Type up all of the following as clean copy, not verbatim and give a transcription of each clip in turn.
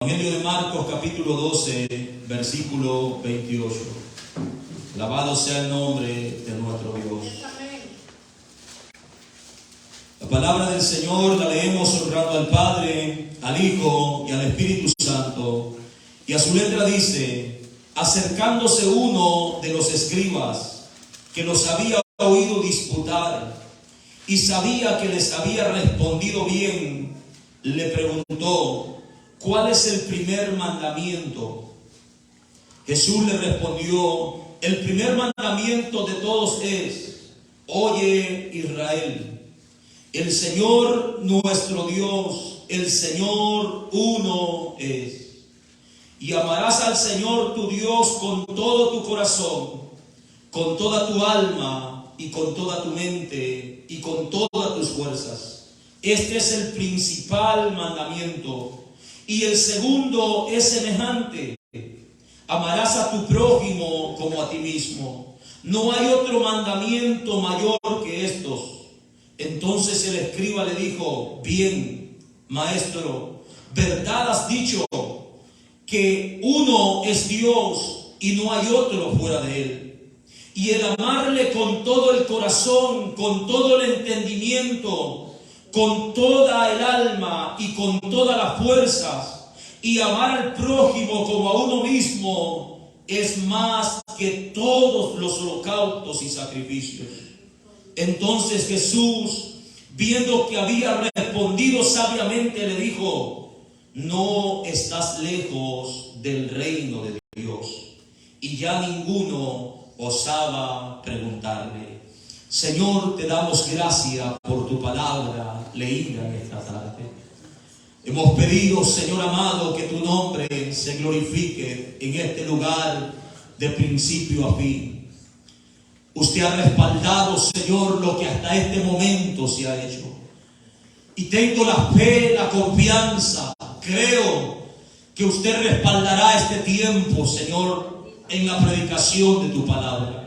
Evangelio de Marcos capítulo 12, versículo 28. Alabado sea el nombre de nuestro Dios. La palabra del Señor la leemos honrando al Padre, al Hijo y al Espíritu Santo. Y a su letra dice: acercándose uno de los escribas que los había oído disputar y sabía que les había respondido bien, le preguntó: ¿cuál es el primer mandamiento? Jesús le respondió: el primer mandamiento de todos es: oye, Israel, el Señor nuestro Dios, el Señor uno es. Y amarás al Señor tu Dios con todo tu corazón, con toda tu alma y con toda tu mente y con todas tus fuerzas. Este es el principal mandamiento. Y el segundo es semejante: amarás a tu prójimo como a ti mismo. No hay otro mandamiento mayor que estos. Entonces el escriba le dijo: bien, maestro, verdad has dicho, que uno es Dios y no hay otro fuera de él. Y el amarle con todo el corazón, con todo el entendimiento, con toda el alma y con todas las fuerzas, y amar al prójimo como a uno mismo, es más que todos los holocaustos y sacrificios. Entonces Jesús, viendo que había respondido sabiamente, le dijo: no estás lejos del reino de Dios. Y ya ninguno osaba preguntarle. Señor, te damos gracias por tu palabra leída en esta tarde. Hemos pedido, Señor amado, que tu nombre se glorifique en este lugar de principio a fin. Usted ha respaldado, Señor, lo que hasta este momento se ha hecho. Y tengo la fe, la confianza, creo que usted respaldará este tiempo, Señor, en la predicación de tu palabra.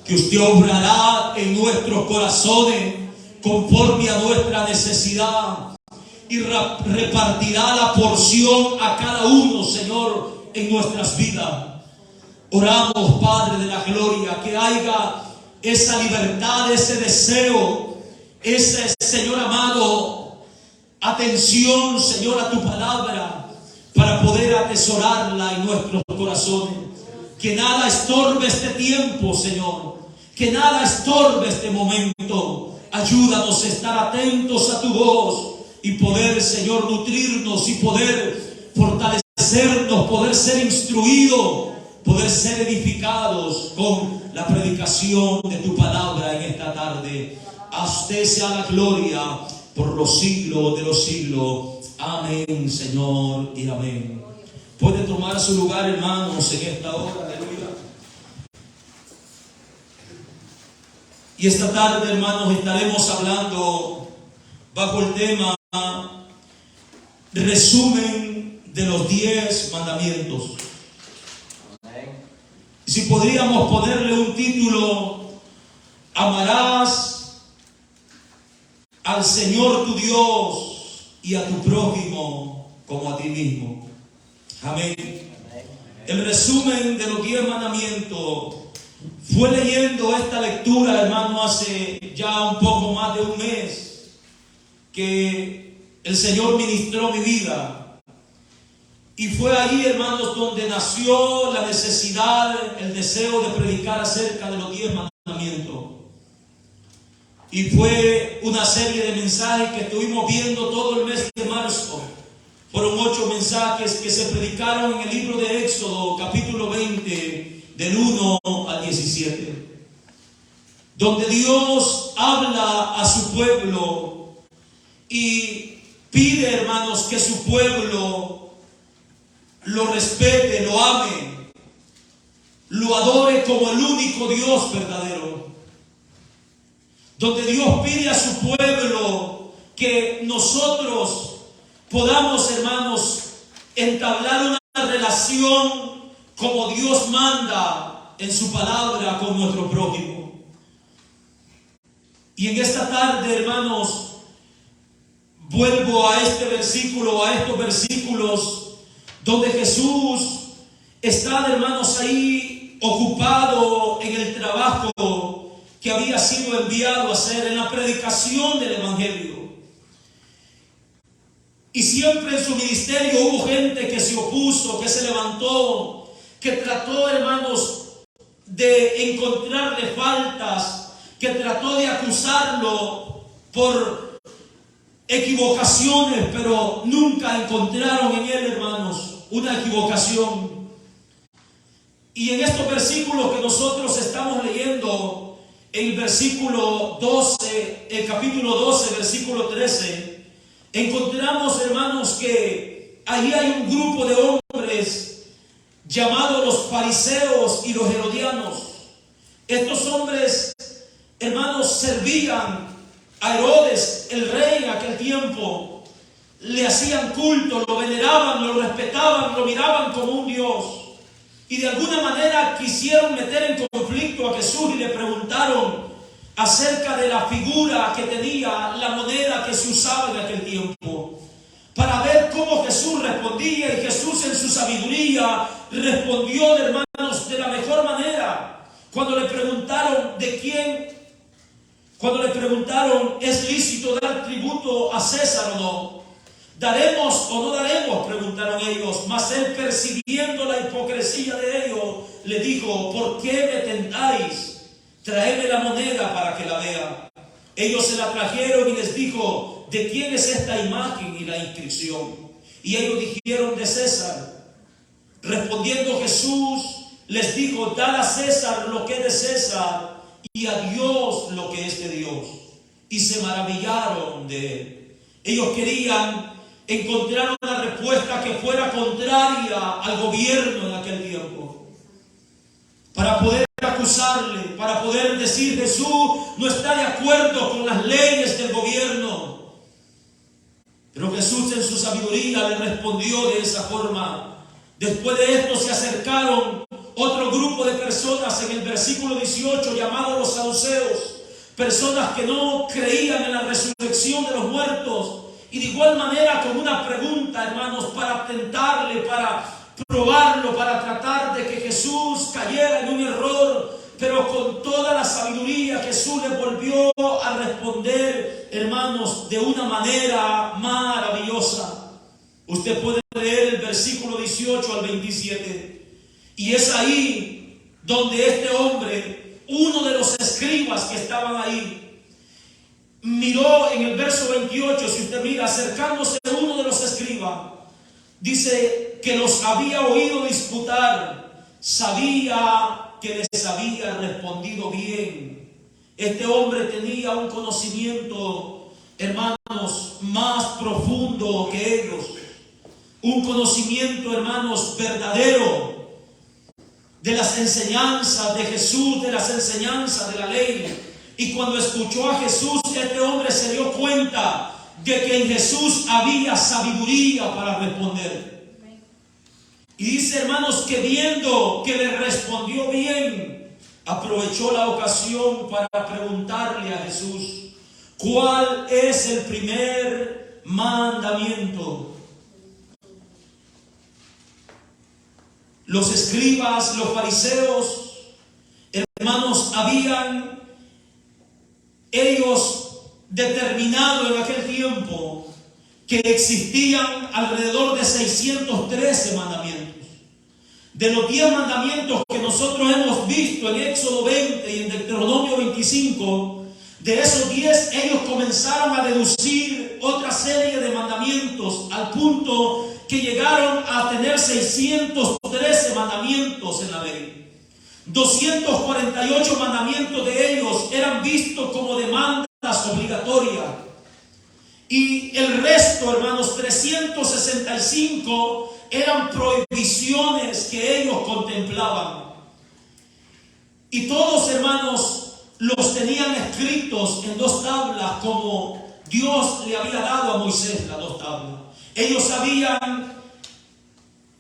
Que usted obrará en nuestros corazones conforme a nuestra necesidad y repartirá la porción a cada uno, Señor, en nuestras vidas. Oramos, Padre de la gloria, que haya esa libertad, ese deseo, ese, Señor amado, atención, Señor, a tu palabra, para poder atesorarla en nuestros corazones. Que nada estorbe este tiempo, Señor. Que nada estorbe este momento. Ayúdanos a estar atentos a tu voz y poder, Señor, nutrirnos y poder fortalecernos, poder ser instruidos, poder ser edificados con la predicación de tu palabra en esta tarde. A usted sea la gloria por los siglos de los siglos. Amén, Señor, y amén. Puede tomar su lugar, hermanos, en esta hora. Aleluya. Y esta tarde, hermanos, estaremos hablando bajo el tema resumen de los 10 mandamientos. Y si podríamos ponerle un título: amarás al Señor tu Dios y a tu prójimo como a ti mismo. Amén. El resumen de los 10 mandamientos. Fue leyendo esta lectura, hermano, hace ya un poco más de un mes que el Señor ministró mi vida. Y fue allí, hermanos, donde nació la necesidad, el deseo de predicar acerca de los 10 mandamientos. Y fue una serie de mensajes que estuvimos viendo todo el mes de marzo. Fueron 8 mensajes que se predicaron en el libro de Éxodo, capítulo 20, del 1 al 17. Donde Dios habla a su pueblo y pide, hermanos, que su pueblo lo respete, lo ame, lo adore como el único Dios verdadero. Donde Dios pide a su pueblo que nosotros podamos, hermanos, entablar una relación como Dios manda en su palabra con nuestro prójimo. Y en esta tarde, hermanos, vuelvo a este versículo, a estos versículos donde Jesús está, hermanos, ahí ocupado en el trabajo que había sido enviado a hacer, en la predicación del Evangelio. Y siempre en su ministerio hubo gente que se opuso, que se levantó, que trató, hermanos, de encontrarle faltas, que trató de acusarlo por equivocaciones, pero nunca encontraron en él, hermanos, una equivocación. Y en estos versículos que nosotros estamos leyendo, el versículo 12, el capítulo 12, versículo 13, encontramos, hermanos, que allí hay un grupo de hombres llamados los fariseos y los herodianos. Estos hombres, hermanos, servían a Herodes, el rey en aquel tiempo. Le hacían culto, lo veneraban, lo respetaban, lo miraban como un dios. Y de alguna manera quisieron meter en conflicto a Jesús y le preguntaron acerca de la figura que tenía la moneda que se usaba en aquel tiempo, para ver cómo Jesús respondía. Y Jesús, en su sabiduría, respondió, hermanos, de la mejor manera. Cuando le preguntaron de quién, cuando le preguntaron, ¿es lícito dar tributo a César o no? ¿Daremos o no daremos?, preguntaron ellos. Mas él, percibiendo la hipocresía de ellos, le dijo: ¿por qué me tentáis? Traedme la moneda para que la vea. Ellos se la trajeron y les dijo: ¿de quién es esta imagen y la inscripción? Y ellos dijeron: de César. Respondiendo Jesús les dijo: dad a César lo que es de César, y a Dios lo que es de Dios. Y se maravillaron de él. Ellos querían encontrar una respuesta que fuera contraria al gobierno en aquel tiempo, para poder acusarle, para poder decir: Jesús no está de acuerdo con las leyes del gobierno. Pero Jesús, en su sabiduría, le respondió de esa forma. Después de esto se acercaron otro grupo de personas en el versículo 18, llamados los saduceos, personas que no creían en la resurrección de los muertos. Y de igual manera, con una pregunta, hermanos, para tentarle, para probarlo, para tratar de que Jesús cayera en un error. Pero con toda la sabiduría, Jesús le volvió a responder, hermanos, de una manera maravillosa. Usted puede leer el versículo 18 al 27. Y es ahí donde este hombre, uno de los escribas que estaban ahí, miró en el verso 28, si usted mira, acercándose uno de los escribas, dice que los había oído disputar, sabía que les había respondido bien. Este hombre tenía un conocimiento, hermanos, más profundo que ellos, un conocimiento, hermanos, verdadero de las enseñanzas de Jesús, de las enseñanzas de la ley. Y cuando escuchó a Jesús, este hombre se dio cuenta de que en Jesús había sabiduría para responder. Y dice, hermanos, que viendo que le respondió bien, aprovechó la ocasión para preguntarle a Jesús: ¿cuál es el primer mandamiento? Los escribas, los fariseos, hermanos, habían ellos determinado en aquel tiempo que existían alrededor de 613 mandamientos. De los 10 mandamientos que nosotros hemos visto en Éxodo 20 y en Deuteronomio 25, de esos 10 ellos comenzaron a deducir otra serie de mandamientos, al punto que llegaron a tener 613 mandamientos en la ley. 248 mandamientos de ellos eran vistos como demandas obligatorias. Y el resto, hermanos, 365 eran prohibiciones que ellos contemplaban. Y todos, hermanos, los tenían escritos en 2 tablas, como Dios le había dado a Moisés las 2 tablas. Ellos habían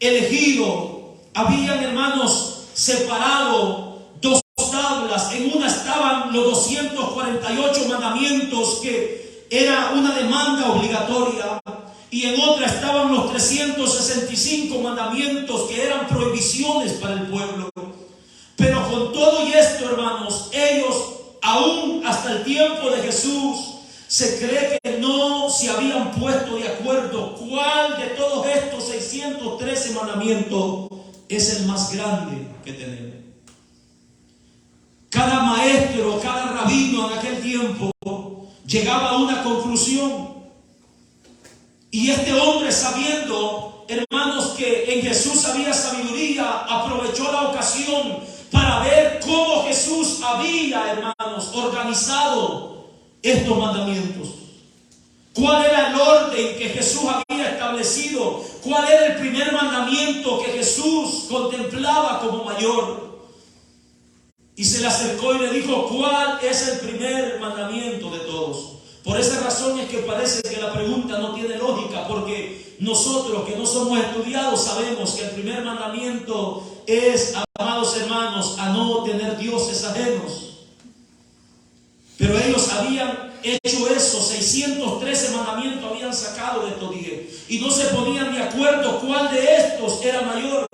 elegido, habían, hermanos, separado 2 tablas. En una estaban los 248 mandamientos, que era una demanda obligatoria, y en otra estaban los 365 mandamientos que eran prohibiciones para el pueblo. Pero con todo y esto, hermanos, ellos, aún hasta el tiempo de Jesús, se cree que no se habían puesto de acuerdo cuál de todos estos 613 mandamientos es el más grande que tenemos. Cada maestro, cada rabino en aquel tiempo llegaba a una conclusión. Y este hombre, sabiendo, hermanos, que en Jesús había sabiduría, aprovechó la ocasión para ver cómo Jesús había, hermanos, organizado estos mandamientos. ¿Cuál era el orden que Jesús había establecido? ¿Cuál era el primer mandamiento que Jesús contemplaba como mayor? Y se le acercó y le dijo: ¿cuál es el primer mandamiento de todos? Por esa razón es que parece que la pregunta no tiene lógica, porque nosotros que no somos estudiados sabemos que el primer mandamiento es, amados hermanos, a no tener dioses ajenos. Pero ellos habían hecho eso, 613 mandamientos habían sacado de estos 10 y no se ponían de acuerdo cuál de estos era mayor.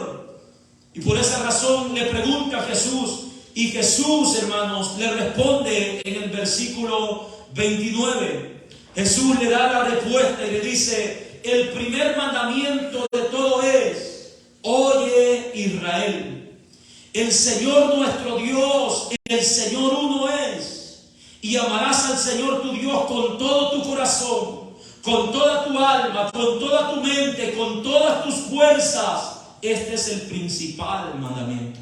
Y por esa razón le pregunta a Jesús, y Jesús, hermanos, le responde en el versículo 29. Jesús le da la respuesta y le dice: el primer mandamiento de todo es: oye, Israel, el Señor nuestro Dios, el Señor uno es, y amarás al Señor tu Dios con todo tu corazón, con toda tu alma, con toda tu mente, con todas tus fuerzas. Este es el principal mandamiento.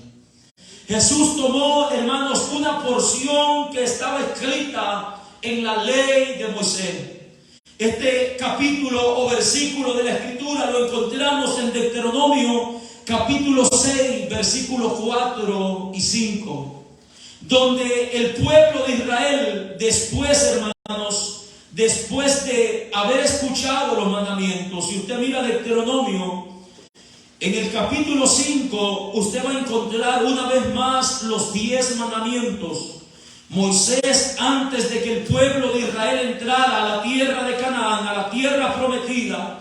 Jesús tomó, hermanos, una porción que estaba escrita en la ley de Moisés. Este capítulo o versículo de la Escritura lo encontramos en Deuteronomio capítulo 6, versículos 4 y 5, donde el pueblo de Israel, después, hermanos, después de haber escuchado los mandamientos, si usted mira Deuteronomio, en el capítulo 5, usted va a encontrar una vez más los 10 mandamientos. Moisés, antes de que el pueblo de Israel entrara a la tierra de Canaán, a la tierra prometida,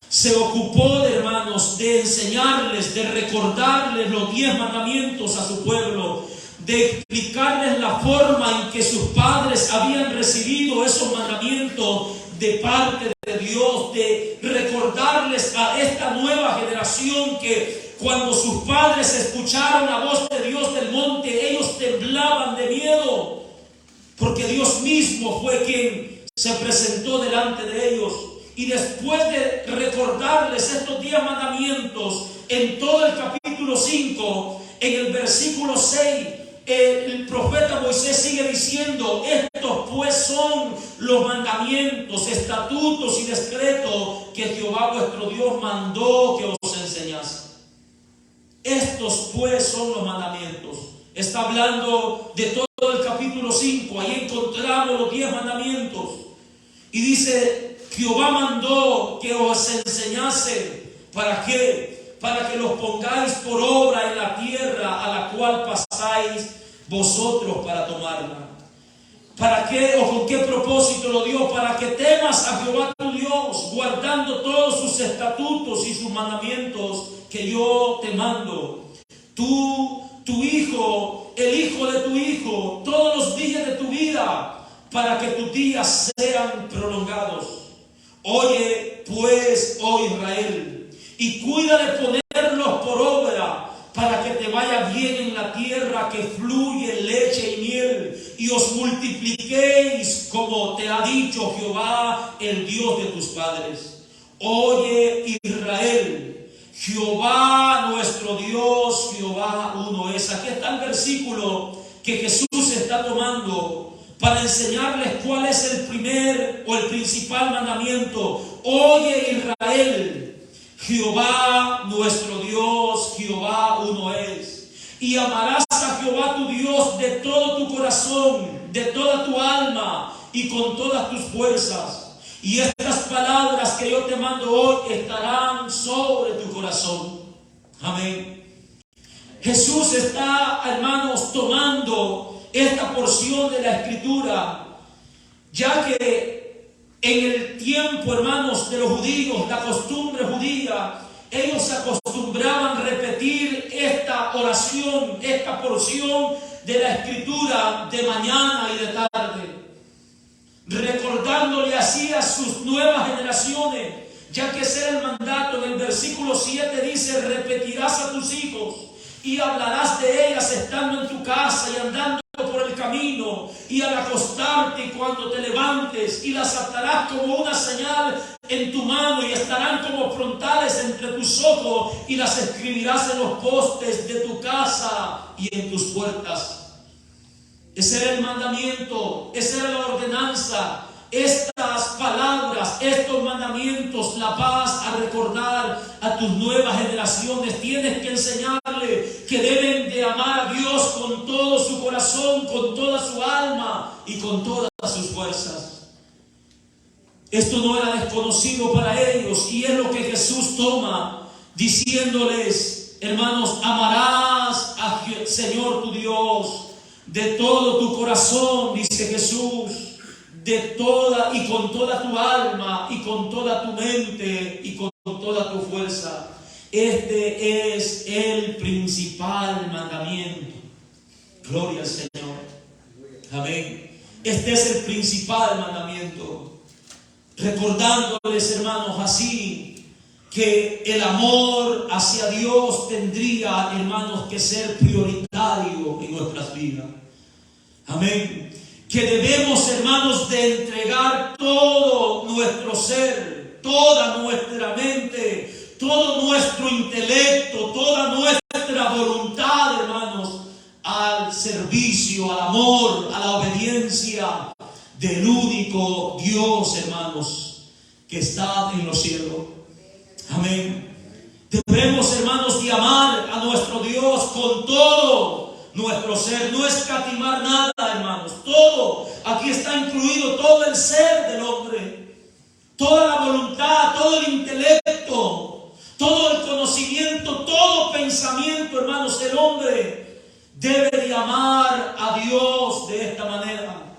se ocupó, hermanos, de enseñarles, de recordarles los 10 mandamientos a su pueblo, de explicarles la forma en que sus padres habían recibido esos mandamientos de parte de Dios, de recordarles a esta nueva generación que cuando sus padres escucharon la voz de Dios del monte, ellos temblaban de miedo, porque Dios mismo fue quien se presentó delante de ellos. Y después de recordarles estos 10 mandamientos, en todo el capítulo 5, en el versículo 6, el profeta Moisés sigue diciendo: estos pues son los mandamientos, estatutos y decretos que Jehová vuestro Dios mandó que os enseñase. Estos pues son los mandamientos. Está hablando de todo el capítulo 5. Ahí encontramos los 10 mandamientos. Y dice: Jehová mandó que os enseñase. ¿Para qué? Para que los pongáis por obra en la tierra a la cual pasáis vosotros para tomarla. ¿Para qué o con qué propósito lo dio? Para que temas a Jehová tu Dios, guardando todos sus estatutos y sus mandamientos que yo te mando. Tú, tu hijo, el hijo de tu hijo, todos los días de tu vida, para que tus días sean prolongados. Oye pues, oh Israel, y cuida de ponerlos por obra, para que te vaya bien en la tierra que fluye leche y miel, y os multipliquéis como te ha dicho Jehová, el Dios de tus padres. Oye Israel, Jehová nuestro Dios, Jehová uno es. Aquí está el versículo que Jesús está tomando para enseñarles cuál es el primer o el principal mandamiento. Oye Israel, Jehová nuestro Dios, Jehová uno es. Y amarás a Jehová tu Dios de todo tu corazón, de toda tu alma y con todas tus fuerzas. Y estas palabras que yo te mando hoy estarán sobre tu corazón. Amén. Jesús está, hermanos, tomando esta porción de la Escritura, ya que En el tiempo, hermanos, de los judíos, la costumbre judía, ellos se acostumbraban a repetir esta oración, esta porción de la Escritura de mañana y de tarde, recordándole así a sus nuevas generaciones, ya que ese era el mandato. En el versículo 7 dice: repetirás a tus hijos y hablarás de ellas estando en tu casa y andando por el camino y al acostarte y cuando te levantes, y las atarás como una señal en tu mano y estarán como frontales entre tus ojos, y las escribirás en los postes de tu casa y en tus puertas. Ese era el mandamiento, esa era la ordenanza. Estas palabras, estos mandamientos, la vas a recordar a tus nuevas generaciones. Tienes que enseñarle que deben de amar a Dios con todo su corazón, con toda su alma y con todas sus fuerzas. Esto no era desconocido para ellos, y es lo que Jesús toma, diciéndoles: hermanos, amarás al Señor tu Dios de todo tu corazón, dice Jesús, de toda y con toda tu alma y con toda tu mente y con toda tu fuerza. Este es el principal mandamiento. Gloria al Señor. Amén. Este es el principal mandamiento. Recordándoles, hermanos, así que el amor hacia Dios tendría, hermanos, que ser prioritario en nuestras vidas. Amén. Que debemos, hermanos, de entregar todo nuestro ser, toda nuestra mente, todo nuestro intelecto, toda nuestra voluntad, hermanos, al servicio, al amor, a la obediencia del único Dios, hermanos, que está en los cielos. Amén. Debemos, hermanos, de amar a nuestro Dios con todo nuestro ser, no escatimar nada, hermanos. Todo, aquí está incluido todo el ser del hombre, toda la voluntad, todo el intelecto, todo el conocimiento, todo pensamiento, hermanos. El hombre debe de amar a Dios de esta manera.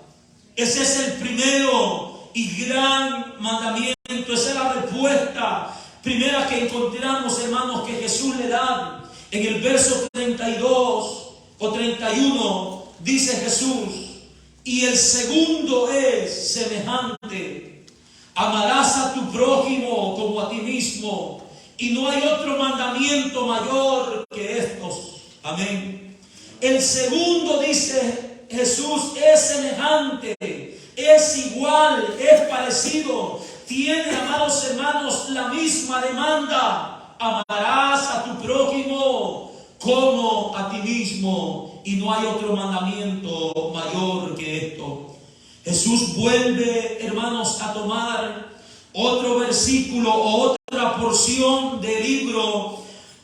Ese es el primero y gran mandamiento. Esa es la respuesta primera que encontramos, hermanos, que Jesús le da en el verso 32 o 31. Dice Jesús: y el segundo es semejante: amarás a tu prójimo como a ti mismo, y no hay otro mandamiento mayor que estos. Amén. El segundo, dice Jesús, es semejante, es igual, es parecido, tiene, amados hermanos, la misma demanda: amarás a tu prójimo como a ti mismo, y no hay otro mandamiento mayor que esto. Jesús vuelve, hermanos, a tomar otro versículo o otra porción del libro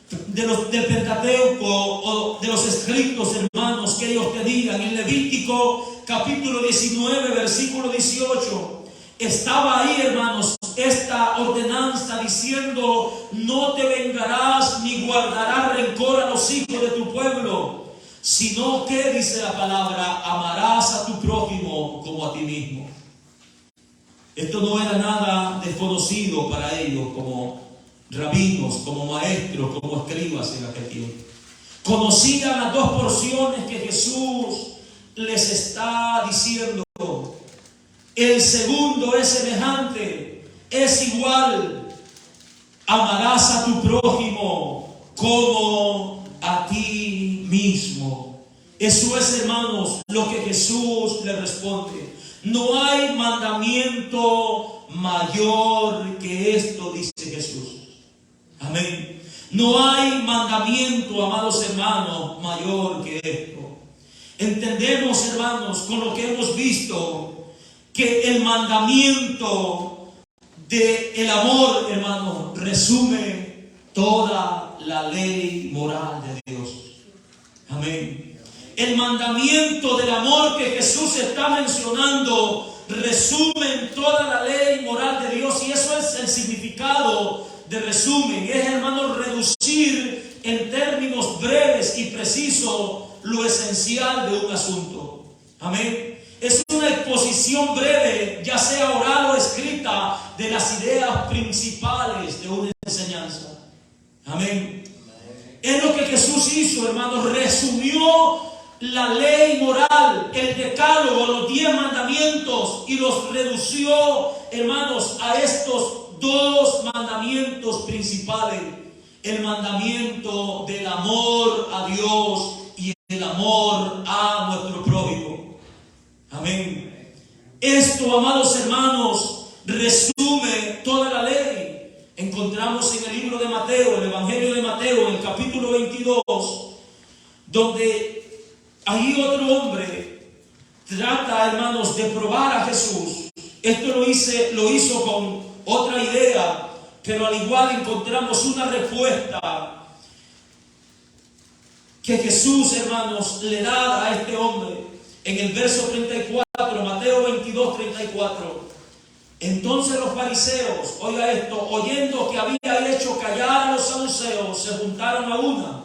del Pentateuco o de los escritos, hermanos, que ellos tenían. En Levítico capítulo 19, versículo 18. Estaba ahí, hermanos, esta ordenanza diciendo: no te vengarás ni guardarás rencor a los hijos de tu pueblo, sino que, dice la palabra, amarás a tu prójimo como a ti mismo. Esto no era nada desconocido para ellos como rabinos, como maestros, como escribas en aquel tiempo. Conocían las dos porciones que Jesús les está diciendo. El segundo es semejante, es igual: amarás a tu prójimo como a ti mismo. Eso es, hermanos, lo que Jesús le responde. No hay mandamiento mayor que esto, dice Jesús. Amén. No hay mandamiento, amados hermanos, mayor que esto. Entendemos, hermanos, con lo que hemos visto, que el mandamiento del amor, hermano, resume toda la ley moral de Dios. Amén. El mandamiento del amor que Jesús está mencionando resume toda la ley moral de Dios, y eso es el significado de resumen. Es, hermano, reducir en términos breves y precisos lo esencial de un asunto. Amén. es una exposición breve, ya sea oral o escrita, de las ideas principales de una enseñanza. Amén. Es lo que Jesús hizo, hermanos. Resumió la ley moral, el decálogo, los 10 mandamientos, y los redució, hermanos, a estos 2 mandamientos principales: el mandamiento del amor a Dios y el amor a nuestro prójimo. Amén. Esto, amados hermanos, resume toda la ley. Encontramos en el libro de Mateo, el Evangelio de Mateo, en el capítulo 22, donde ahí otro hombre trata, hermanos, de probar a Jesús. Esto lo hizo con otra idea, pero al igual encontramos una respuesta que Jesús, hermanos, le da a este hombre en el verso 34, Mateo 22, 34. Entonces los fariseos, oiga esto, oyendo que había hecho callar a los saduceos, se juntaron a una.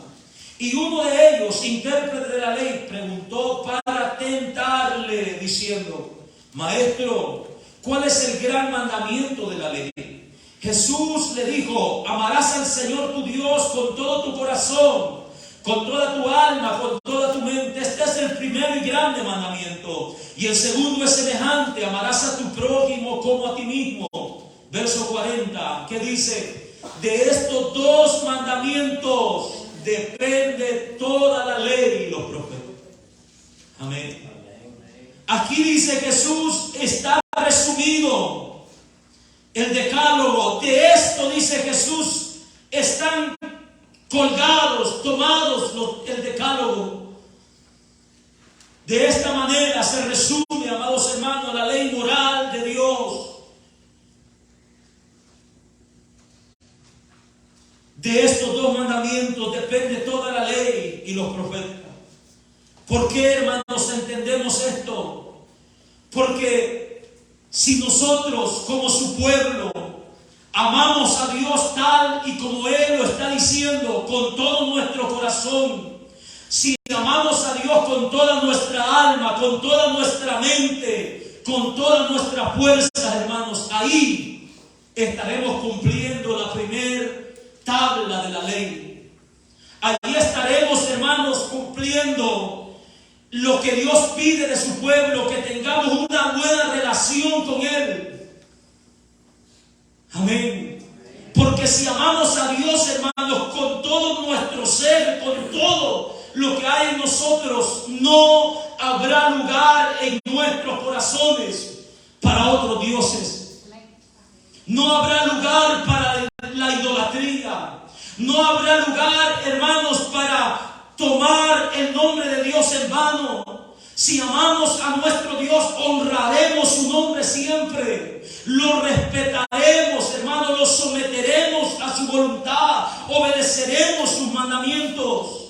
Y uno de ellos, intérprete de la ley, preguntó para tentarle, diciendo: Maestro, ¿cuál es el gran mandamiento de la ley? Jesús le dijo: amarás al Señor tu Dios con todo tu corazón, con toda tu alma, con toda tu mente. Este es el primero y grande mandamiento. Y el segundo es semejante: amarás a tu prójimo como a ti mismo. Verso 40, que dice: de estos 2 mandamientos depende toda la ley y los profetas. Amén. Aquí dice Jesús, está resumido el decálogo. De esto, dice Jesús, están colgados, tomados el decálogo. De esta manera se resume, amados hermanos, la ley moral de Dios. De estos 2 mandamientos depende toda la ley y los profetas. ¿Por qué, hermanos, entendemos esto? Porque si nosotros, como su pueblo, amamos a Dios tal y como Él lo está diciendo, con todo nuestro corazón, si amamos a Dios con toda nuestra alma, con toda nuestra mente, con toda nuestra fuerza, hermanos, ahí estaremos cumpliendo la primera tabla de la ley. Allí estaremos, hermanos, cumpliendo lo que Dios pide de su pueblo, que tengamos una buena relación con Él. Amén. Porque si amamos a Dios, hermanos, con todo nuestro ser, con todo lo que hay en nosotros, no habrá lugar en nuestros corazones para otros dioses. No habrá lugar para la idolatría. No habrá lugar, hermanos, para tomar el nombre de Dios en vano. Si amamos a nuestro Dios, honraremos su nombre siempre. Lo respetaremos, hermanos, lo someteremos a su voluntad, obedeceremos sus mandamientos.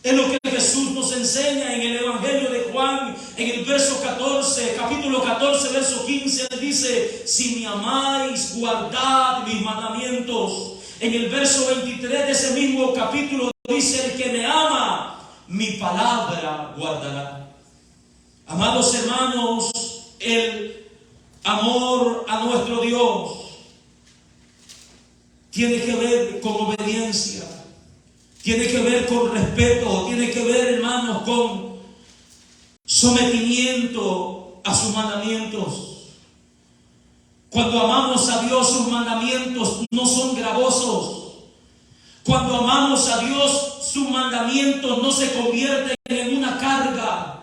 Es lo que Jesús nos enseña en el Evangelio de Juan, en el verso 14, capítulo 14, verso 15, él dice: si me amáis, guardad mis mandamientos. En el verso 23 de ese mismo capítulo dice: el que me ama, mi palabra guardará. Amados hermanos, el amor a nuestro Dios tiene que ver con obediencia, tiene que ver con respeto, tiene que ver, hermanos, con sometimiento a sus mandamientos. Cuando amamos a Dios, sus mandamientos no son gravosos. Cuando amamos a Dios, sus mandamientos no se convierten en una carga.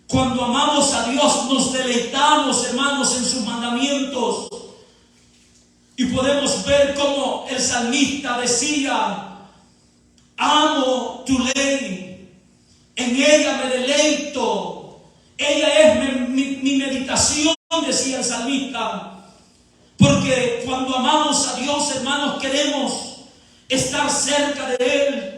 Cuando amamos a Dios, nos deleitamos, hermanos, en sus mandamientos. Y podemos ver cómo el salmista decía: amo tu ley, en ella me deleito, ella es mi meditación, decía el salmista. Porque cuando amamos a Dios, hermanos, queremos estar cerca de Él.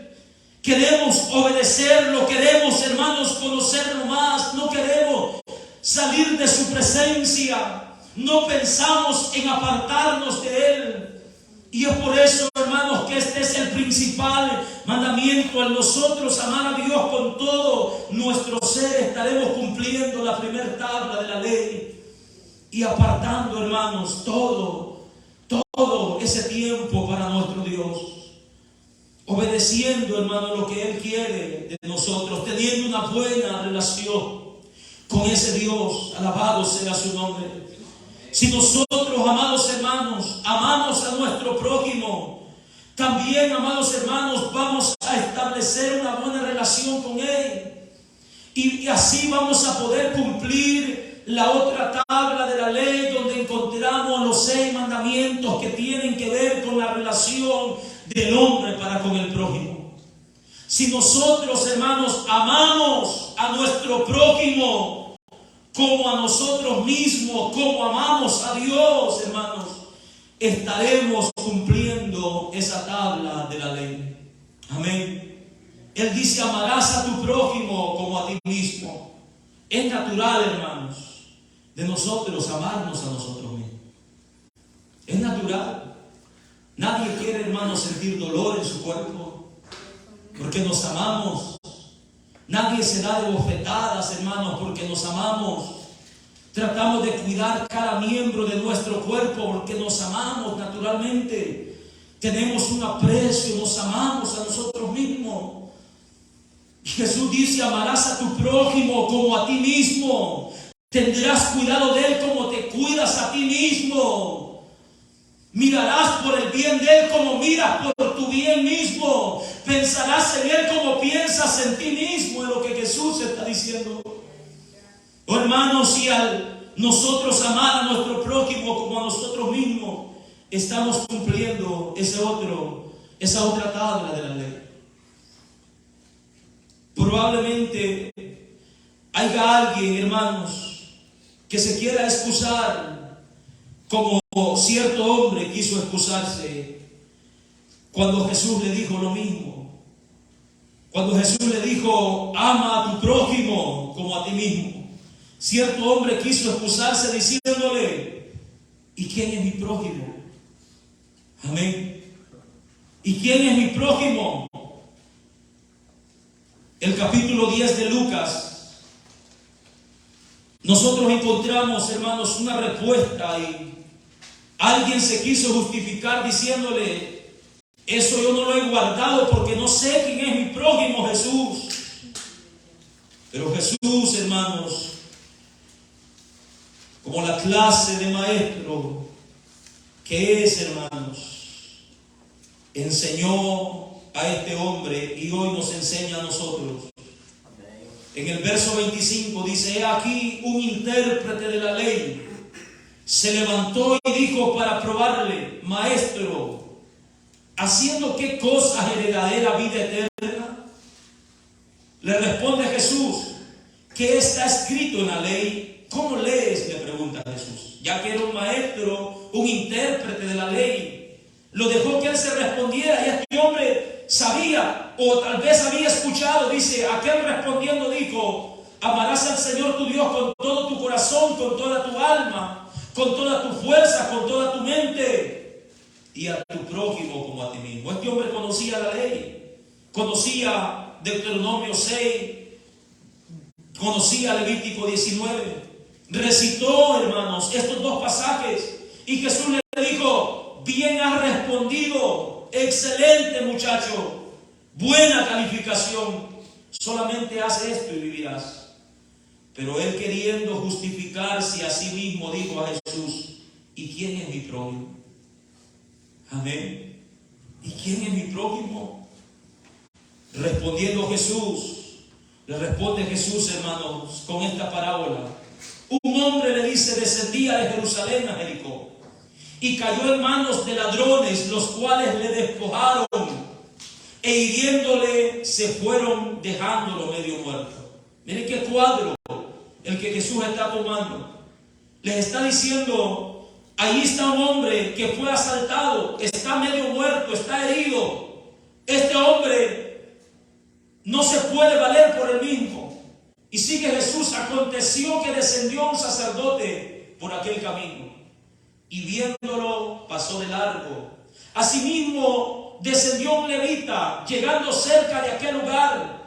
Queremos obedecerlo, queremos, hermanos, conocerlo más. No queremos salir de su presencia. No pensamos en apartarnos de Él. Y es por eso, hermanos, que este es el principal mandamiento mandamiento, al nosotros amar a Dios con todo nuestro ser, estaremos cumpliendo la primera tabla de la ley y apartando, hermanos, todo ese tiempo para nuestro Dios. Obedeciendo, hermano, lo que Él quiere de nosotros, teniendo una buena relación con ese Dios. Alabado sea su nombre. Si nosotros, amados hermanos, amamos a nuestro prójimo, también, amados hermanos, vamos a establecer una buena relación con Él. Y así vamos a poder cumplir la otra tabla de la ley, donde encontramos los 6 mandamientos que tienen que ver con la relación del hombre para con el prójimo. Si nosotros, hermanos, amamos a nuestro prójimo como a nosotros mismos, como amamos a Dios, hermanos, estaremos cumpliendo esa tabla de la ley. Amén. Él dice: amarás a tu prójimo como a ti mismo. Es natural, hermanos, de nosotros amarnos a nosotros mismos. Es natural. Nadie quiere, hermanos, sentir dolor en su cuerpo, porque nos amamos. Nadie se da de bofetadas, hermanos, porque nos amamos. Tratamos de cuidar cada miembro de nuestro cuerpo porque nos amamos naturalmente. Tenemos un aprecio, nos amamos a nosotros mismos. Jesús dice: amarás a tu prójimo como a ti mismo. Tendrás cuidado de él como te cuidas a ti mismo. Mirarás por el bien de él como miras por tu bien mismo. Pensarás en él como piensas en ti mismo. Es lo que Jesús está diciendo. Oh, hermanos, si al nosotros amar a nuestro prójimo como a nosotros mismos, estamos cumpliendo esa otra tabla de la ley. Probablemente haya alguien, hermanos, que se quiera excusar, como cierto hombre quiso excusarse cuando Jesús le dijo lo mismo. Cuando Jesús le dijo: ama a tu prójimo como a ti mismo. Cierto hombre quiso excusarse diciéndole: ¿y quién es mi prójimo? Amén. ¿Y quién es mi prójimo? El capítulo 10 de Lucas, nosotros encontramos, hermanos, una respuesta, y alguien se quiso justificar diciéndole: eso yo no lo he guardado porque no sé quién es mi prójimo, Jesús. Pero Jesús, hermanos, como la clase de maestro que es, hermanos, enseñó a este hombre y hoy nos enseña a nosotros. En el verso 25 dice: he aquí un intérprete de la ley se levantó y dijo para probarle: maestro, ¿haciendo qué cosas heredaré la vida eterna? Le responde Jesús: ¿qué está escrito en la ley? ¿Cómo lees?, le pregunta Jesús. Ya que era un maestro, un intérprete de la ley, lo dejó que él se respondiera, y este hombre sabía, o tal vez había escuchado. Dice: aquel respondiendo dijo: amarás al Señor tu Dios con todo tu corazón, con toda tu alma, con toda tu fuerza, con toda tu mente, y a tu prójimo como a ti mismo. Este hombre conocía la ley, conocía Deuteronomio 6, conocía Levítico 19, recitó, hermanos, estos 2 pasajes, y Jesús le dijo: bien has respondido, excelente muchacho, buena calificación, solamente haz esto y vivirás. Pero él, queriendo justificarse a sí mismo, dijo a Jesús: ¿y quién es mi prójimo? Amén. ¿Y quién es mi prójimo? Respondiendo Jesús, le responde Jesús, hermanos, con esta parábola. Un hombre, le dice, descendía de Jerusalén a Jericó y cayó en manos de ladrones, los cuales le despojaron e hiriéndole se fueron, dejándolo medio muerto. Miren qué cuadro el que Jesús está tomando. Les está diciendo: ahí está un hombre que fue asaltado, está medio muerto, está herido. Este hombre no se puede valer por él mismo. Y sigue Jesús: aconteció que descendió un sacerdote por aquel camino y viéndolo pasó de largo. Asimismo, descendió un levita, llegando cerca de aquel lugar,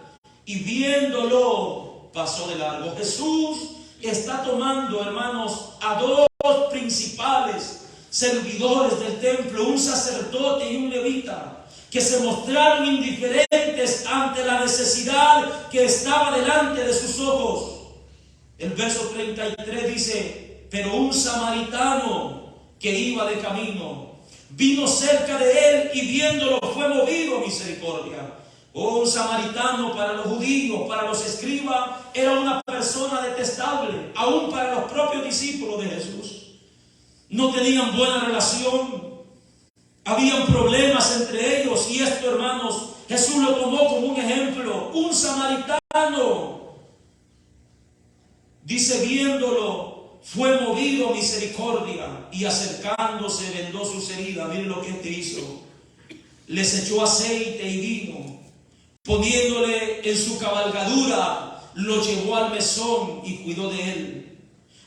y viéndolo, pasó de largo. Jesús está tomando, hermanos, a dos principales servidores del templo, un sacerdote y un levita, que se mostraron indiferentes ante la necesidad que estaba delante de sus ojos. El verso 33 dice: pero un samaritano que iba de camino vino cerca de él y viéndolo fue movido a misericordia. Un samaritano para los judíos, para los escribas, era una persona detestable, aún para los propios discípulos de Jesús. No tenían buena relación, habían problemas entre ellos, y esto, hermanos, Jesús lo tomó como un ejemplo. Un samaritano, dice, viéndolo, fue movido a misericordia, y acercándose vendó sus heridas. Miren lo que hizo: les echó aceite y vino, poniéndole en su cabalgadura, lo llevó al mesón y cuidó de él.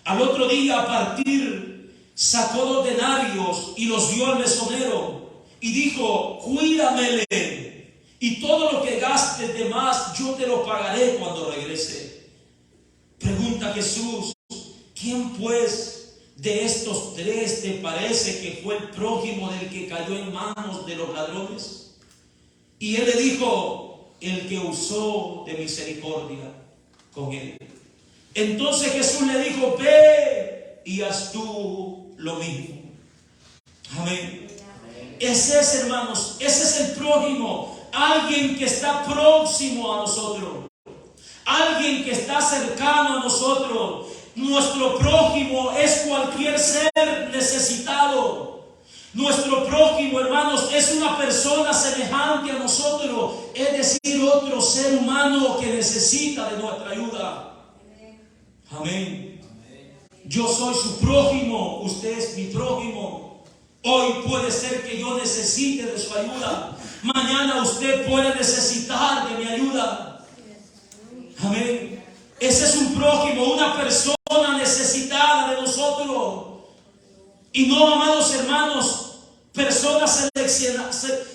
Al otro día, a partir, sacó 2 denarios y los dio al mesonero y dijo: cuídamele, y todo lo que gastes de más yo te lo pagaré cuando regrese. Pregunta Jesús: ¿quién pues de estos 3 te parece que fue el prójimo del que cayó en manos de los ladrones? Y él le dijo: el que usó de misericordia con él. Entonces Jesús le dijo: ve y haz tú lo mismo. Amén. Ese es, hermanos, ese es el prójimo. Alguien que está próximo a nosotros, alguien que está cercano a nosotros. Nuestro prójimo es cualquier ser necesitado. Nuestro prójimo, hermanos, es una persona semejante a nosotros, es decir, otro ser humano que necesita de nuestra ayuda. Amén. Yo soy su prójimo, usted es mi prójimo. Hoy puede ser que yo necesite de su ayuda. Mañana usted puede necesitar de mi ayuda. Amén. Ese es un prójimo, una persona necesitada de nosotros. Y no, amados hermanos, personas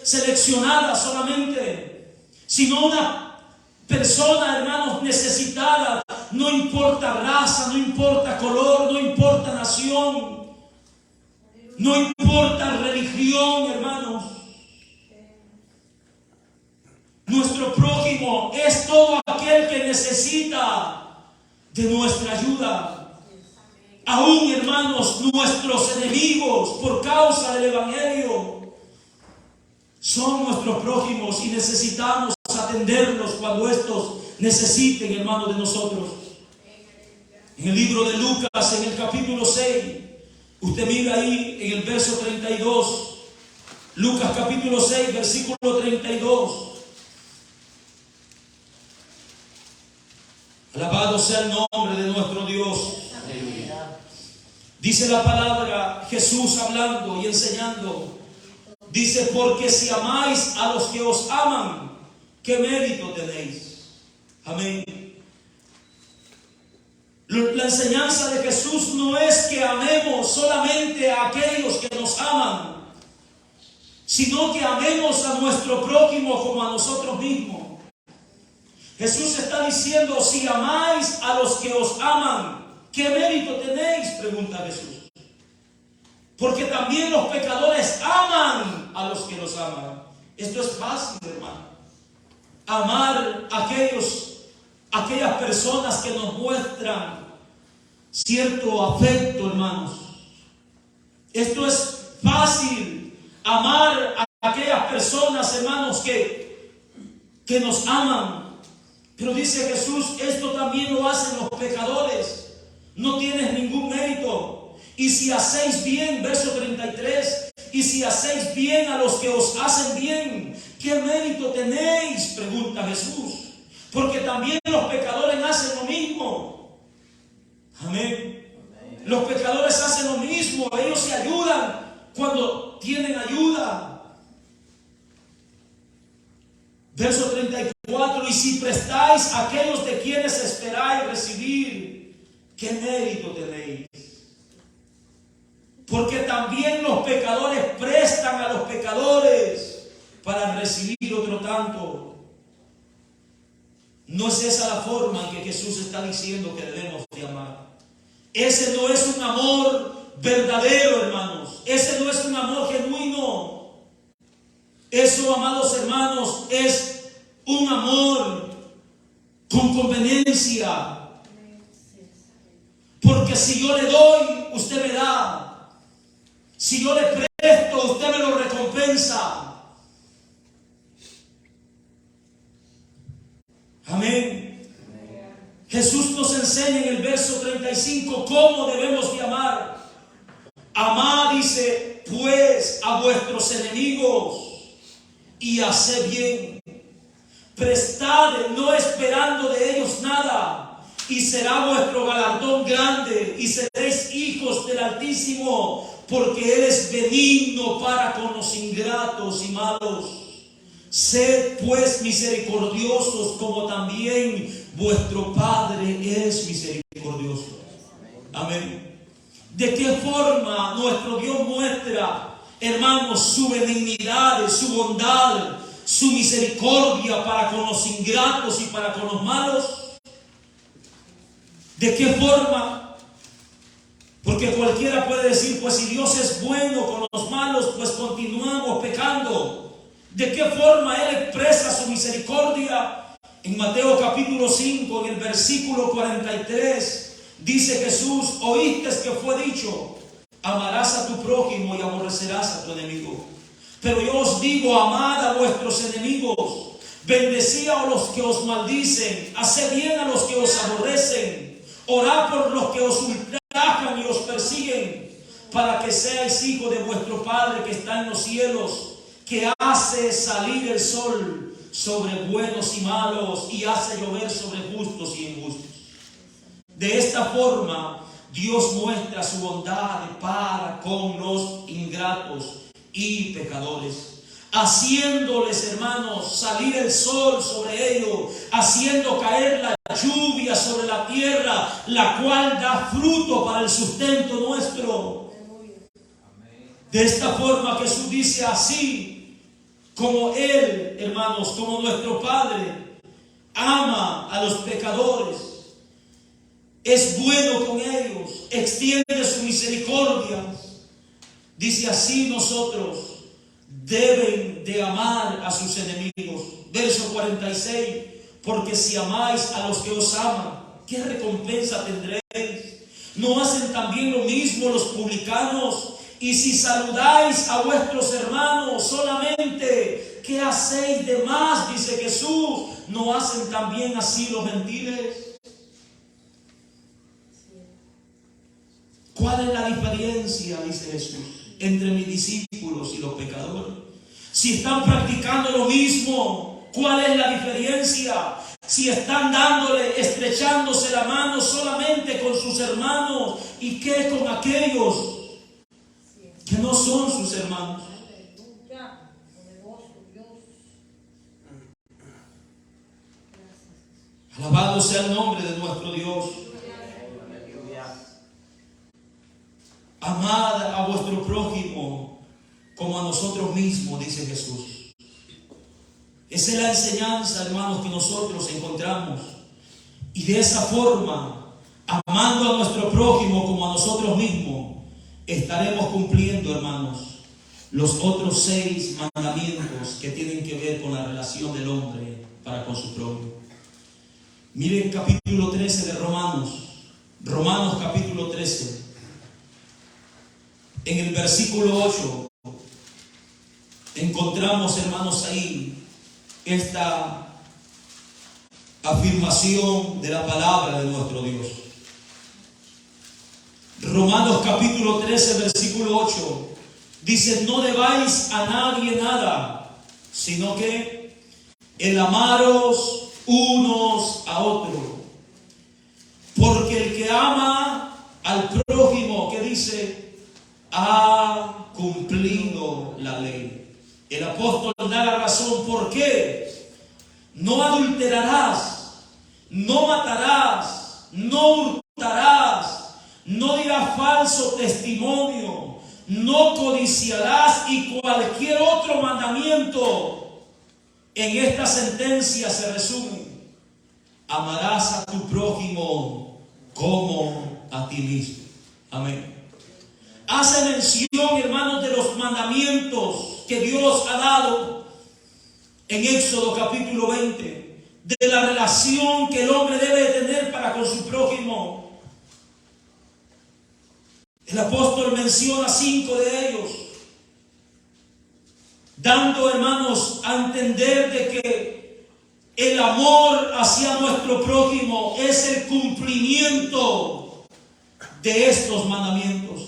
seleccionadas solamente, sino una persona, hermanos, necesitada. No importa raza, no importa color, no importa nación, no importa religión, hermanos. Nuestro prójimo es todo aquel que necesita de nuestra ayuda. Aún, hermanos, nuestros enemigos por causa del Evangelio son nuestros prójimos, y necesitamos atenderlos cuando estos necesiten, hermanos, de nosotros. En el libro de Lucas, en el capítulo 6, usted mira ahí en el verso 32, Lucas capítulo 6, versículo 32. Alabado sea el nombre de nuestro Dios. Dice la palabra, Jesús hablando y enseñando, dice: porque si amáis a los que os aman, ¿qué mérito tenéis? Amén. La enseñanza de Jesús no es que amemos solamente a aquellos que nos aman, sino que amemos a nuestro prójimo como a nosotros mismos. Jesús está diciendo: si amáis a los que os aman, ¿qué mérito tenéis? Pregunta Jesús. Porque también los pecadores aman a los que los aman. Esto es fácil, hermano. Amar a aquellas personas que nos muestran cierto afecto, hermanos. Esto es fácil. Amar a aquellas personas, hermanos, que nos aman. Pero dice Jesús: esto también lo hacen los pecadores. No tienes ningún mérito. Y si hacéis bien, verso 33, y si hacéis bien a los que os hacen bien, ¿qué mérito tenéis? Pregunta Jesús. Porque también los pecadores hacen lo mismo. Amén. Los pecadores hacen lo mismo. Ellos se ayudan cuando tienen ayuda. Verso 34, y si prestáis a aquellos de quienes esperáis recibir, ¿qué mérito tenéis? Porque también los pecadores prestan a los pecadores para recibir otro tanto. No es esa la forma en que Jesús está diciendo que debemos de amar. Ese no es un amor verdadero, hermanos. Ese no es un amor genuino. Eso, amados hermanos, es un amor con conveniencia. Porque si yo le doy, usted me da. Si yo le presto, usted me lo recompensa. Amén. Jesús nos enseña en el verso 35 cómo debemos de amar. Amad, dice, pues a vuestros enemigos y haced bien. Prestad, no esperando de ellos nada, y será vuestro galardón grande, y seréis hijos del Altísimo, porque Él es benigno para con los ingratos y malos. Sed pues misericordiosos, como también vuestro Padre es misericordioso. Amén. ¿De qué forma nuestro Dios muestra, hermanos, su benignidad, su bondad, su misericordia para con los ingratos y para con los malos? ¿De qué forma? Porque cualquiera puede decir, pues si Dios es bueno con los malos, pues continuamos pecando. ¿De qué forma Él expresa su misericordia? En Mateo capítulo 5, en el versículo 43, dice Jesús, oíste que fue dicho, amarás a tu prójimo y aborrecerás a tu enemigo. Pero yo os digo, amad a vuestros enemigos, bendecid a los que os maldicen, haced bien a los que os aborrecen, orad por los que os ultrajan y os persiguen, para que seáis hijos de vuestro Padre que está en los cielos, que hace salir el sol sobre buenos y malos y hace llover sobre justos y injustos. De esta forma, Dios muestra su bondad para con los ingratos y pecadores, haciéndoles, hermanos, salir el sol sobre ellos, haciendo caer la lluvia sobre la tierra, la cual da fruto para el sustento nuestro. De esta forma Jesús dice, así como Él, hermanos, como nuestro Padre ama a los pecadores, es bueno con ellos, extiende su misericordia. Dice, así nosotros deben de amar a sus enemigos. Verso 46, porque si amáis a los que os aman, ¿qué recompensa tendréis? ¿No hacen también lo mismo los publicanos? Y si saludáis a vuestros hermanos solamente, ¿qué hacéis de más? Dice Jesús, ¿no hacen también así los gentiles? ¿Cuál es la diferencia, dice Jesús, entre mis discípulos y los pecadores? Si están practicando lo mismo, ¿cuál es la diferencia? Si están estrechándose la mano solamente con sus hermanos, ¿y qué con aquellos que no son sus hermanos? Alabado sea el nombre de nuestro Dios. Amad a vuestro prójimo como a nosotros mismos, dice Jesús. Esa es la enseñanza, hermanos, que nosotros encontramos. Y de esa forma, amando a nuestro prójimo como a nosotros mismos, estaremos cumpliendo, hermanos, los otros 6 mandamientos que tienen que ver con la relación del hombre para con su prójimo. Miren capítulo 13 de Romanos. Romanos capítulo 13. En el versículo 8 encontramos, hermanos, ahí esta afirmación de la palabra de nuestro Dios. Romanos capítulo 13, versículo 8 dice, no debáis a nadie nada, sino que el amaros unos a otros, porque el que ama al prójimo, que dice, ha cumplido la ley. El apóstol da la razón. ¿Por qué? No adulterarás, no matarás, no hurtarás, no dirás falso testimonio, no codiciarás, y cualquier otro mandamiento en esta sentencia se resume: amarás a tu prójimo como a ti mismo. Amén. Hace mención, hermanos, de los mandamientos que Dios ha dado en Éxodo capítulo 20, de la relación que el hombre debe de tener para con su prójimo. El apóstol menciona 5 de ellos, dando, hermanos, a entender de que el amor hacia nuestro prójimo es el cumplimiento de estos mandamientos.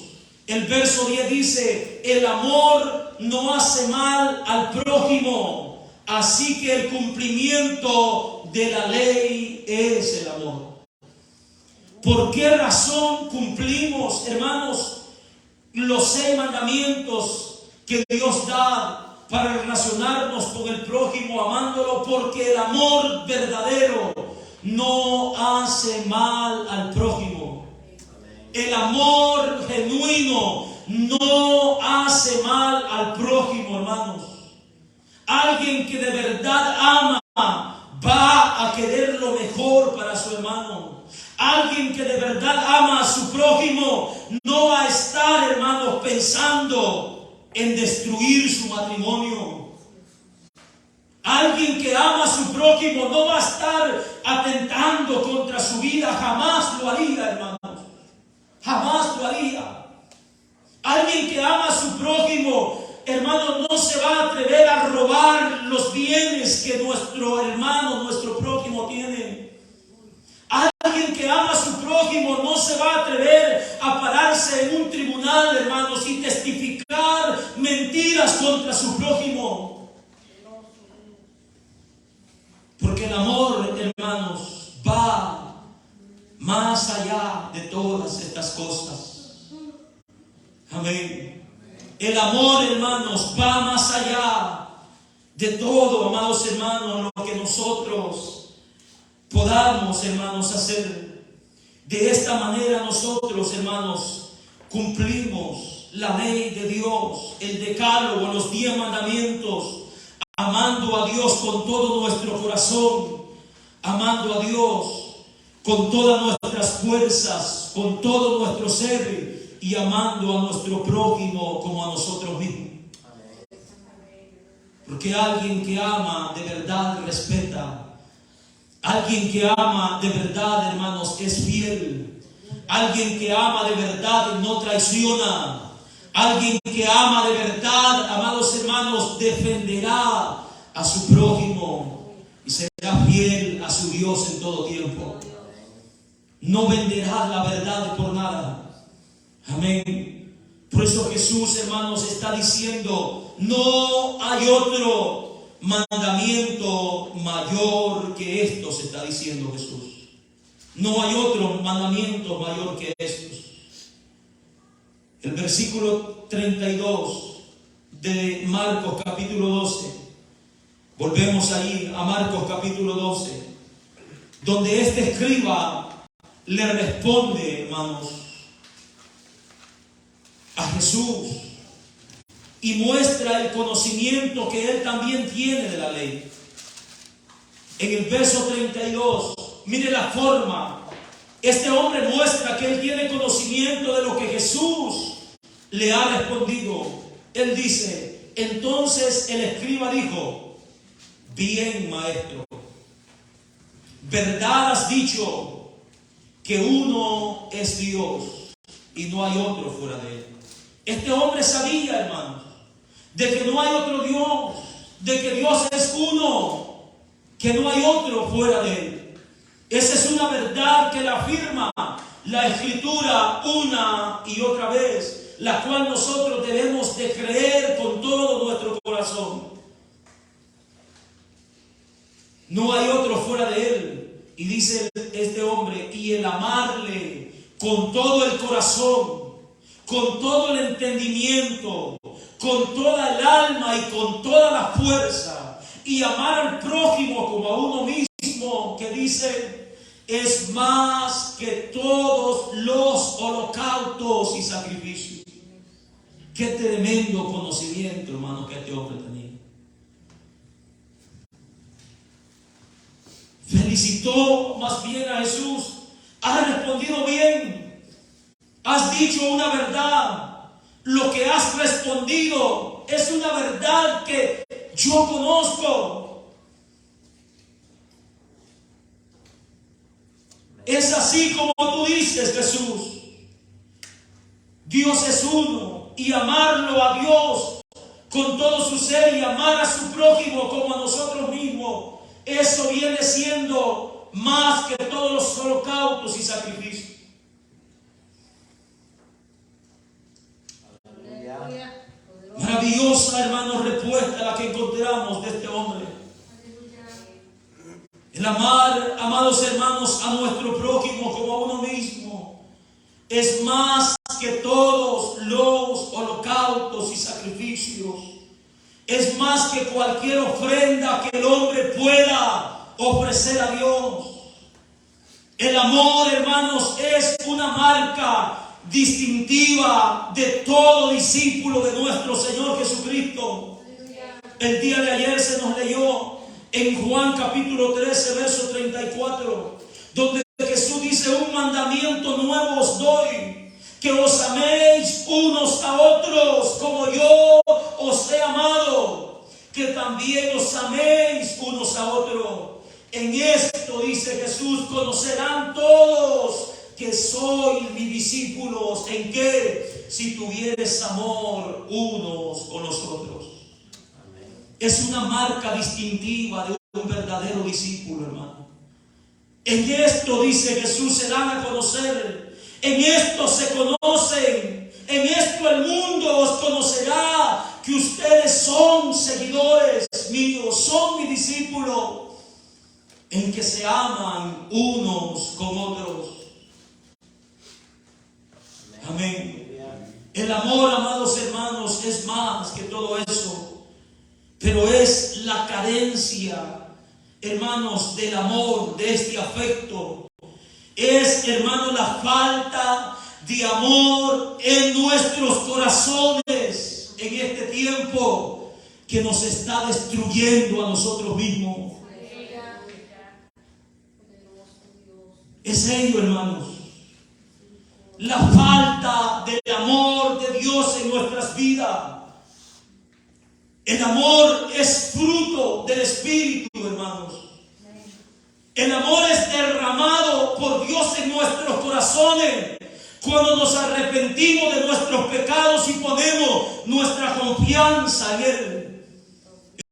El verso 10 dice: el amor no hace mal al prójimo, así que el cumplimiento de la ley es el amor. ¿Por qué razón cumplimos, hermanos, los 6 mandamientos que Dios da para relacionarnos con el prójimo, amándolo? Porque el amor verdadero no hace mal al prójimo. El amor genuino no hace mal al prójimo, hermanos. Alguien que de verdad ama va a querer lo mejor para su hermano. Alguien que de verdad ama a su prójimo no va a estar, hermanos, pensando en destruir su matrimonio. Alguien que ama a su prójimo no va a estar atentando contra su vida. Jamás lo haría, hermanos. Jamás lo haría. Alguien que ama a su prójimo, hermano, no se va a atrever a robar los bienes que nuestro hermano, nuestro prójimo tiene. Alguien que ama a su prójimo no se va a atrever a pararse en un tribunal, hermanos, y testificar mentiras contra su prójimo. Porque el amor, hermanos, va más allá de todas estas cosas. Amén. El amor, hermanos, va más allá de todo, amados hermanos, lo que nosotros podamos, hermanos, hacer. De esta manera nosotros, hermanos, cumplimos la ley de Dios, el decálogo, los 10 mandamientos, amando a Dios con todo nuestro corazón, amando a Dios con todas nuestras fuerzas, con todo nuestro ser, y amando a nuestro prójimo como a nosotros mismos. Porque alguien que ama de verdad respeta. Alguien que ama de verdad, hermanos, es fiel. Alguien que ama de verdad no traiciona. Alguien que ama de verdad, amados hermanos, defenderá a su prójimo y será fiel a su Dios en todo tiempo. No venderá la verdad por nada. Amén. Por eso Jesús, hermanos, está diciendo: no hay otro mandamiento mayor que estos, está diciendo Jesús. No hay otro mandamiento mayor que estos. El versículo 32 de Marcos capítulo 12. Volvemos ahí a Marcos capítulo 12, donde este escriba le responde, hermanos, a Jesús y muestra el conocimiento que él también tiene de la ley. En el verso 32, mire la forma. Este hombre muestra que él tiene conocimiento de lo que Jesús le ha respondido. Él dice: entonces el escriba dijo: bien, maestro, verdad has dicho, que uno es Dios y no hay otro fuera de él. Este hombre sabía, hermanos, de que no hay otro Dios, de que Dios es uno, que no hay otro fuera de él. Esa es una verdad que la afirma la Escritura una y otra vez, la cual nosotros debemos de creer con todo nuestro corazón. No hay otro fuera de él. Y dice este hombre: y el amarle con todo el corazón, con todo el entendimiento, con toda el alma y con toda la fuerza, y amar al prójimo como a uno mismo, que dice, es más que todos los holocaustos y sacrificios. Qué tremendo conocimiento, hermano, que este hombre tenía. Felicitó más bien a Jesús. Has respondido bien. Has dicho una verdad. Lo que has respondido es una verdad que yo conozco. Es así como tú dices, Jesús. Dios es uno, y amarlo a Dios con todo su ser y amar a su prójimo como a nosotros mismos, eso viene siendo más que todos los holocaustos y sacrificios. Maravillosa, hermanos, respuesta la que encontramos de este hombre. El amar, amados hermanos, a nuestro prójimo como a uno mismo es más que todos los holocaustos y sacrificios. Es más que cualquier ofrenda que el hombre pueda ofrecer a Dios. El amor, hermanos, es una marca distintiva de todo discípulo de nuestro Señor Jesucristo. El día de ayer se nos leyó en Juan capítulo 13, verso 34, donde Jesús dice: un mandamiento nuevo os doy, que os améis unos a otros como yo os he amado, que también os améis unos a otros. En esto, dice Jesús, conocerán todos que sois mis discípulos. ¿En qué? Si tuvieres amor unos con los otros. Es una marca distintiva de un verdadero discípulo, hermano. En esto, dice Jesús, se dan a conocer. En esto se conocen. En esto el mundo os conocerá, que ustedes son seguidores míos, son mis discípulos, en que se aman unos con otros. Amén. El amor, amados hermanos, es más que todo eso, pero es la carencia, hermanos, del amor, de este afecto. Es, hermanos, la falta de amor en nuestros corazones en este tiempo que nos está destruyendo a nosotros mismos. Es ello, hermanos, la falta del amor de Dios en nuestras vidas. El amor es fruto del Espíritu, hermanos. El amor es derramado por Dios en nuestros corazones cuando nos arrepentimos de nuestros pecados y ponemos nuestra confianza en Él.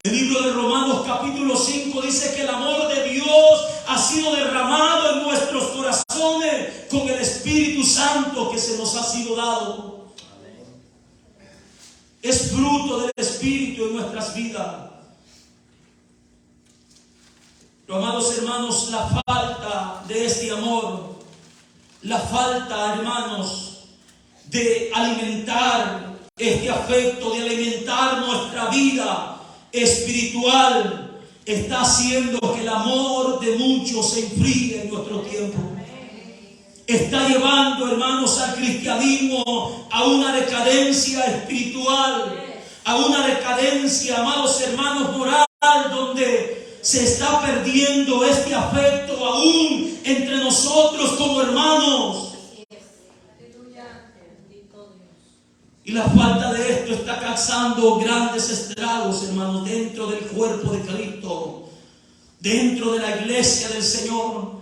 El libro de Romanos capítulo 5 dice que el amor de Dios ha sido derramado en nuestros corazones con el Espíritu Santo que se nos ha sido dado. Es fruto del Espíritu en nuestras vidas. Pero, amados hermanos, la falta de este amor, la falta, hermanos, de alimentar este afecto, de alimentar nuestra vida espiritual, está haciendo que el amor de muchos se enfríe en nuestro tiempo. Está llevando, hermanos, al cristianismo a una decadencia espiritual, a una decadencia, amados hermanos, moral, donde se está perdiendo este afecto aún entre nosotros como hermanos. Y la falta de esto está causando grandes estragos, hermanos, dentro del cuerpo de Cristo, dentro de la iglesia del Señor.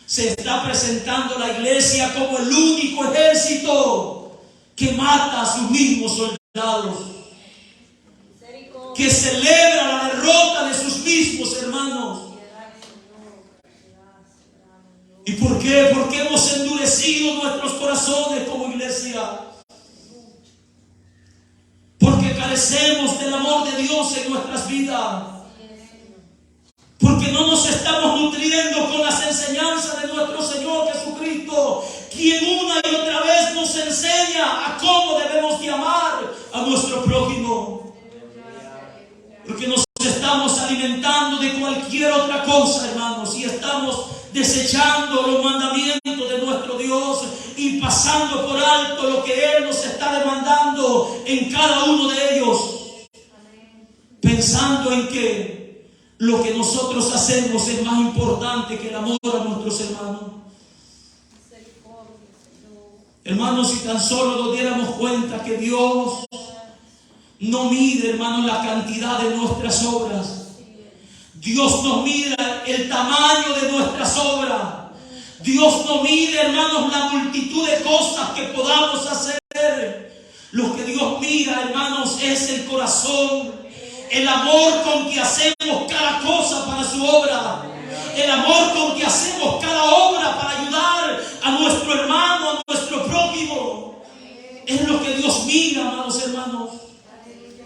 Se está presentando la iglesia como el único ejército que mata a sus mismos soldados, que celebra la derrota de sus mismos hermanos. ¿Y por qué? Porque hemos endurecido nuestros corazones como iglesia. Porque carecemos del amor de Dios en nuestras vidas. Porque no nos estamos nutriendo con las enseñanzas de nuestro Señor Jesucristo, quien una y otra vez nos enseña a cómo debemos de amar a nuestro prójimo. Porque nos estamos alimentando de cualquier otra cosa, hermanos, y estamos desechando los mandamientos de nuestro Dios. y pasando por alto lo que Él nos está demandando en cada uno de ellos, pensando en que lo que nosotros hacemos es más importante que el amor a nuestros hermanos. Hermanos, si tan solo nos diéramos cuenta que Dios no mide, hermanos, la cantidad de nuestras obras. Dios nos mira el tamaño de nuestras obras. Dios no mide, hermanos, la multitud de cosas que podamos hacer. Lo que Dios mira, hermanos, es el corazón, el amor con que hacemos cada cosa para su obra, el amor con que hacemos cada obra para ayudar a nuestro hermano, a nuestro prójimo. Es lo que Dios mira, amados hermanos.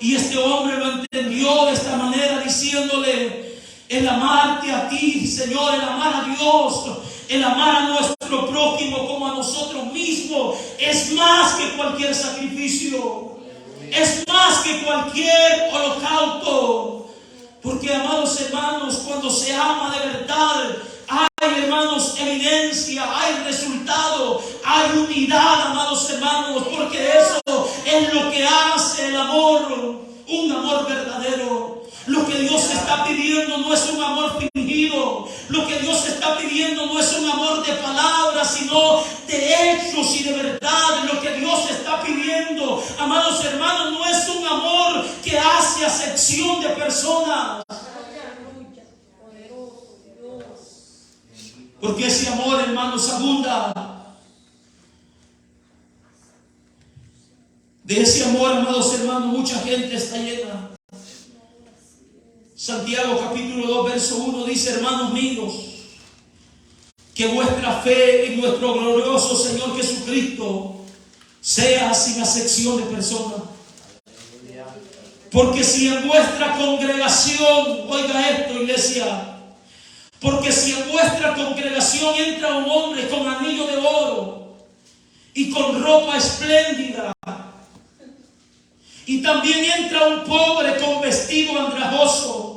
Y este hombre lo entendió de esta manera, diciéndole: el amarte a ti, Señor, el amar a Dios, el amar a nuestro prójimo como a nosotros mismos, es más que cualquier sacrificio, es más que cualquier holocausto. Porque, amados hermanos, cuando se ama de verdad, hay, hermanos, evidencia, hay resultado, hay unidad, amados hermanos, porque eso es lo que hace el amor, un amor verdadero. Lo que Dios está pidiendo no es un amor fingido. Lo que Dios está pidiendo no es un amor de palabras, sino de hechos y de verdad. Lo que Dios está pidiendo, amados hermanos, no es un amor que hace acepción de personas. Porque ese amor, hermanos, abunda. De ese amor, amados hermanos, mucha gente está llena. Santiago capítulo 2, verso 1 dice: hermanos míos, que vuestra fe en nuestro glorioso Señor Jesucristo sea sin acepción de personas. Porque si en vuestra congregación, oiga esto, iglesia, porque si en vuestra congregación entra un hombre con anillo de oro y con ropa espléndida, y también entra un pobre con vestido andrajoso,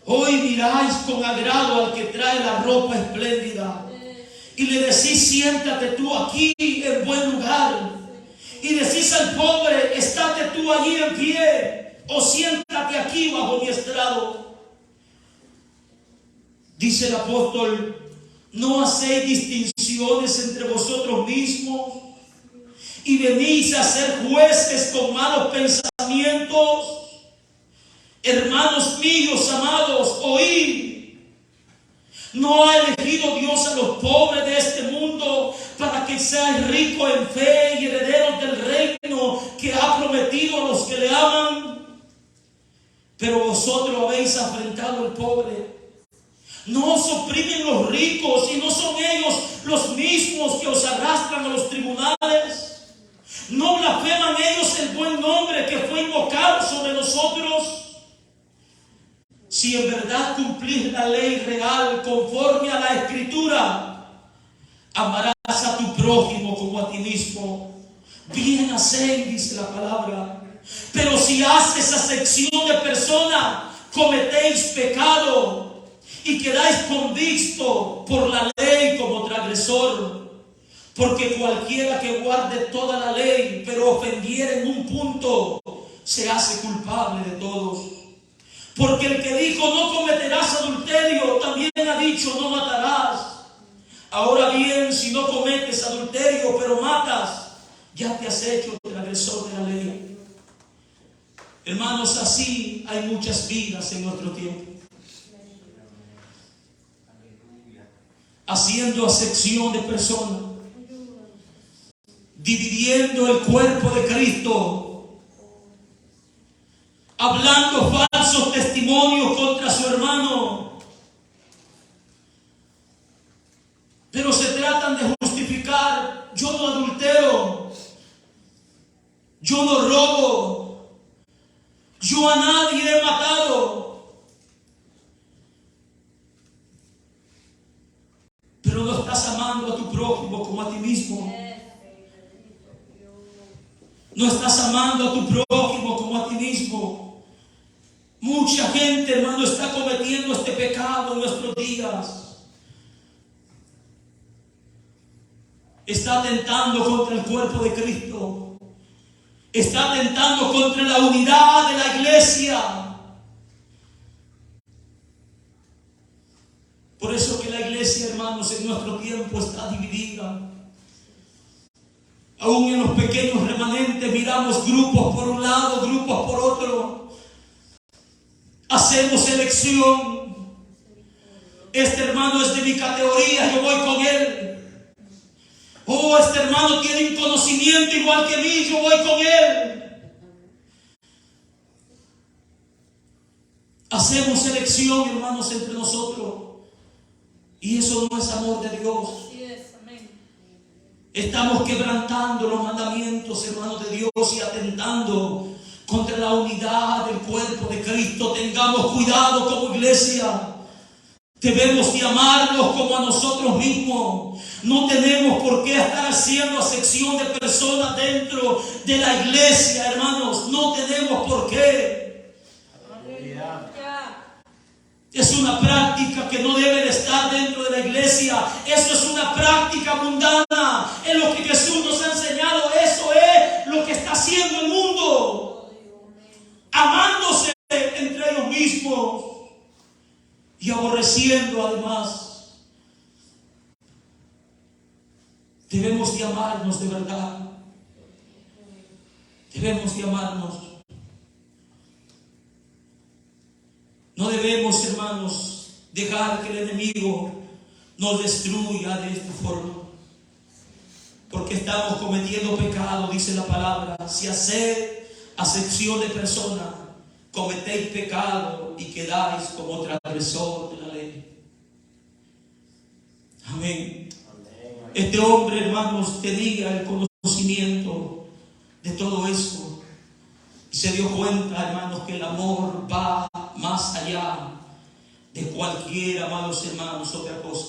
hoy miráis con agrado al que trae la ropa espléndida y le decís: siéntate tú aquí en buen lugar. Y decís al pobre: estate tú allí en pie, o siéntate aquí bajo mi estrado. Dice el apóstol: no hacéis distinciones entre vosotros mismos y venís a ser jueces con malos pensamientos. Hermanos míos amados, oíd. ¿No ha elegido Dios a los pobres de este mundo para que sean ricos en fe y herederos del reino que ha prometido a los que le aman? Pero vosotros habéis afrentado al pobre. ¿No os oprimen los ricos y no son ellos los mismos que os arrastran a los tribunales? ¿No blasfeman ellos el buen nombre que fue invocado sobre nosotros? Si en verdad cumplís la ley real conforme a la Escritura, amarás a tu prójimo como a ti mismo. Bien hacéis, dice la palabra. Pero si haces acepción de persona, cometéis pecado y quedáis convictos por la ley como transgresor. Porque cualquiera que guarde toda la ley, pero ofendiere en un punto, se hace culpable de todos. Porque el que dijo: no cometerás adulterio, también ha dicho: no matarás. Ahora bien, si no cometes adulterio, pero matas, ya te has hecho transgresor de la ley. Hermanos, así hay muchas vidas en nuestro tiempo, haciendo acepción de personas, dividiendo el cuerpo de Cristo, hablando falsos testimonios contra su hermano, pero se tratan de justificar: yo no adultero, yo no robo, yo a nadie he matado. Pero no estás amando a tu prójimo como a ti mismo. No estás amando a tu prójimo como a ti mismo. Mucha gente, hermano, está cometiendo este pecado en nuestros días. está atentando contra el cuerpo de Cristo. Está atentando contra la unidad de la iglesia. Por eso que la iglesia, hermanos, en nuestro tiempo está dividida. Aún en los pequeños remanentes miramos grupos por un lado, grupos por otro. Hacemos elección. Este hermano es de mi categoría, yo voy con él. Oh, este hermano tiene un conocimiento igual que mí, yo voy con él. Hacemos elección, hermanos, entre nosotros. Y eso no es amor de Dios. Estamos quebrantando los mandamientos, hermanos de Dios, y atentando contra la unidad del cuerpo de Cristo. Tengamos cuidado como iglesia. Debemos de amarnos como a nosotros mismos. No tenemos por qué estar haciendo acepción de personas dentro de la iglesia, hermanos. No tenemos por qué. Es una práctica que no debe de estar dentro de la iglesia. Eso es una práctica mundana. Es lo que Jesús nos ha enseñado. Eso es lo que está haciendo el mundo. Amándose entre ellos mismos y aborreciendo además. Debemos de amarnos de verdad. Debemos de amarnos. No debemos, hermanos, dejar que el enemigo nos destruya de esta forma. Porque estamos cometiendo pecado, dice la palabra. Si hacéis acepción de personas, cometéis pecado y quedáis como transgresor de la ley. Amén. Este hombre, hermanos, tenía el conocimiento de todo eso. Y se dio cuenta, hermanos, que el amor va más allá de cualquier, amados hermanos, otra cosa.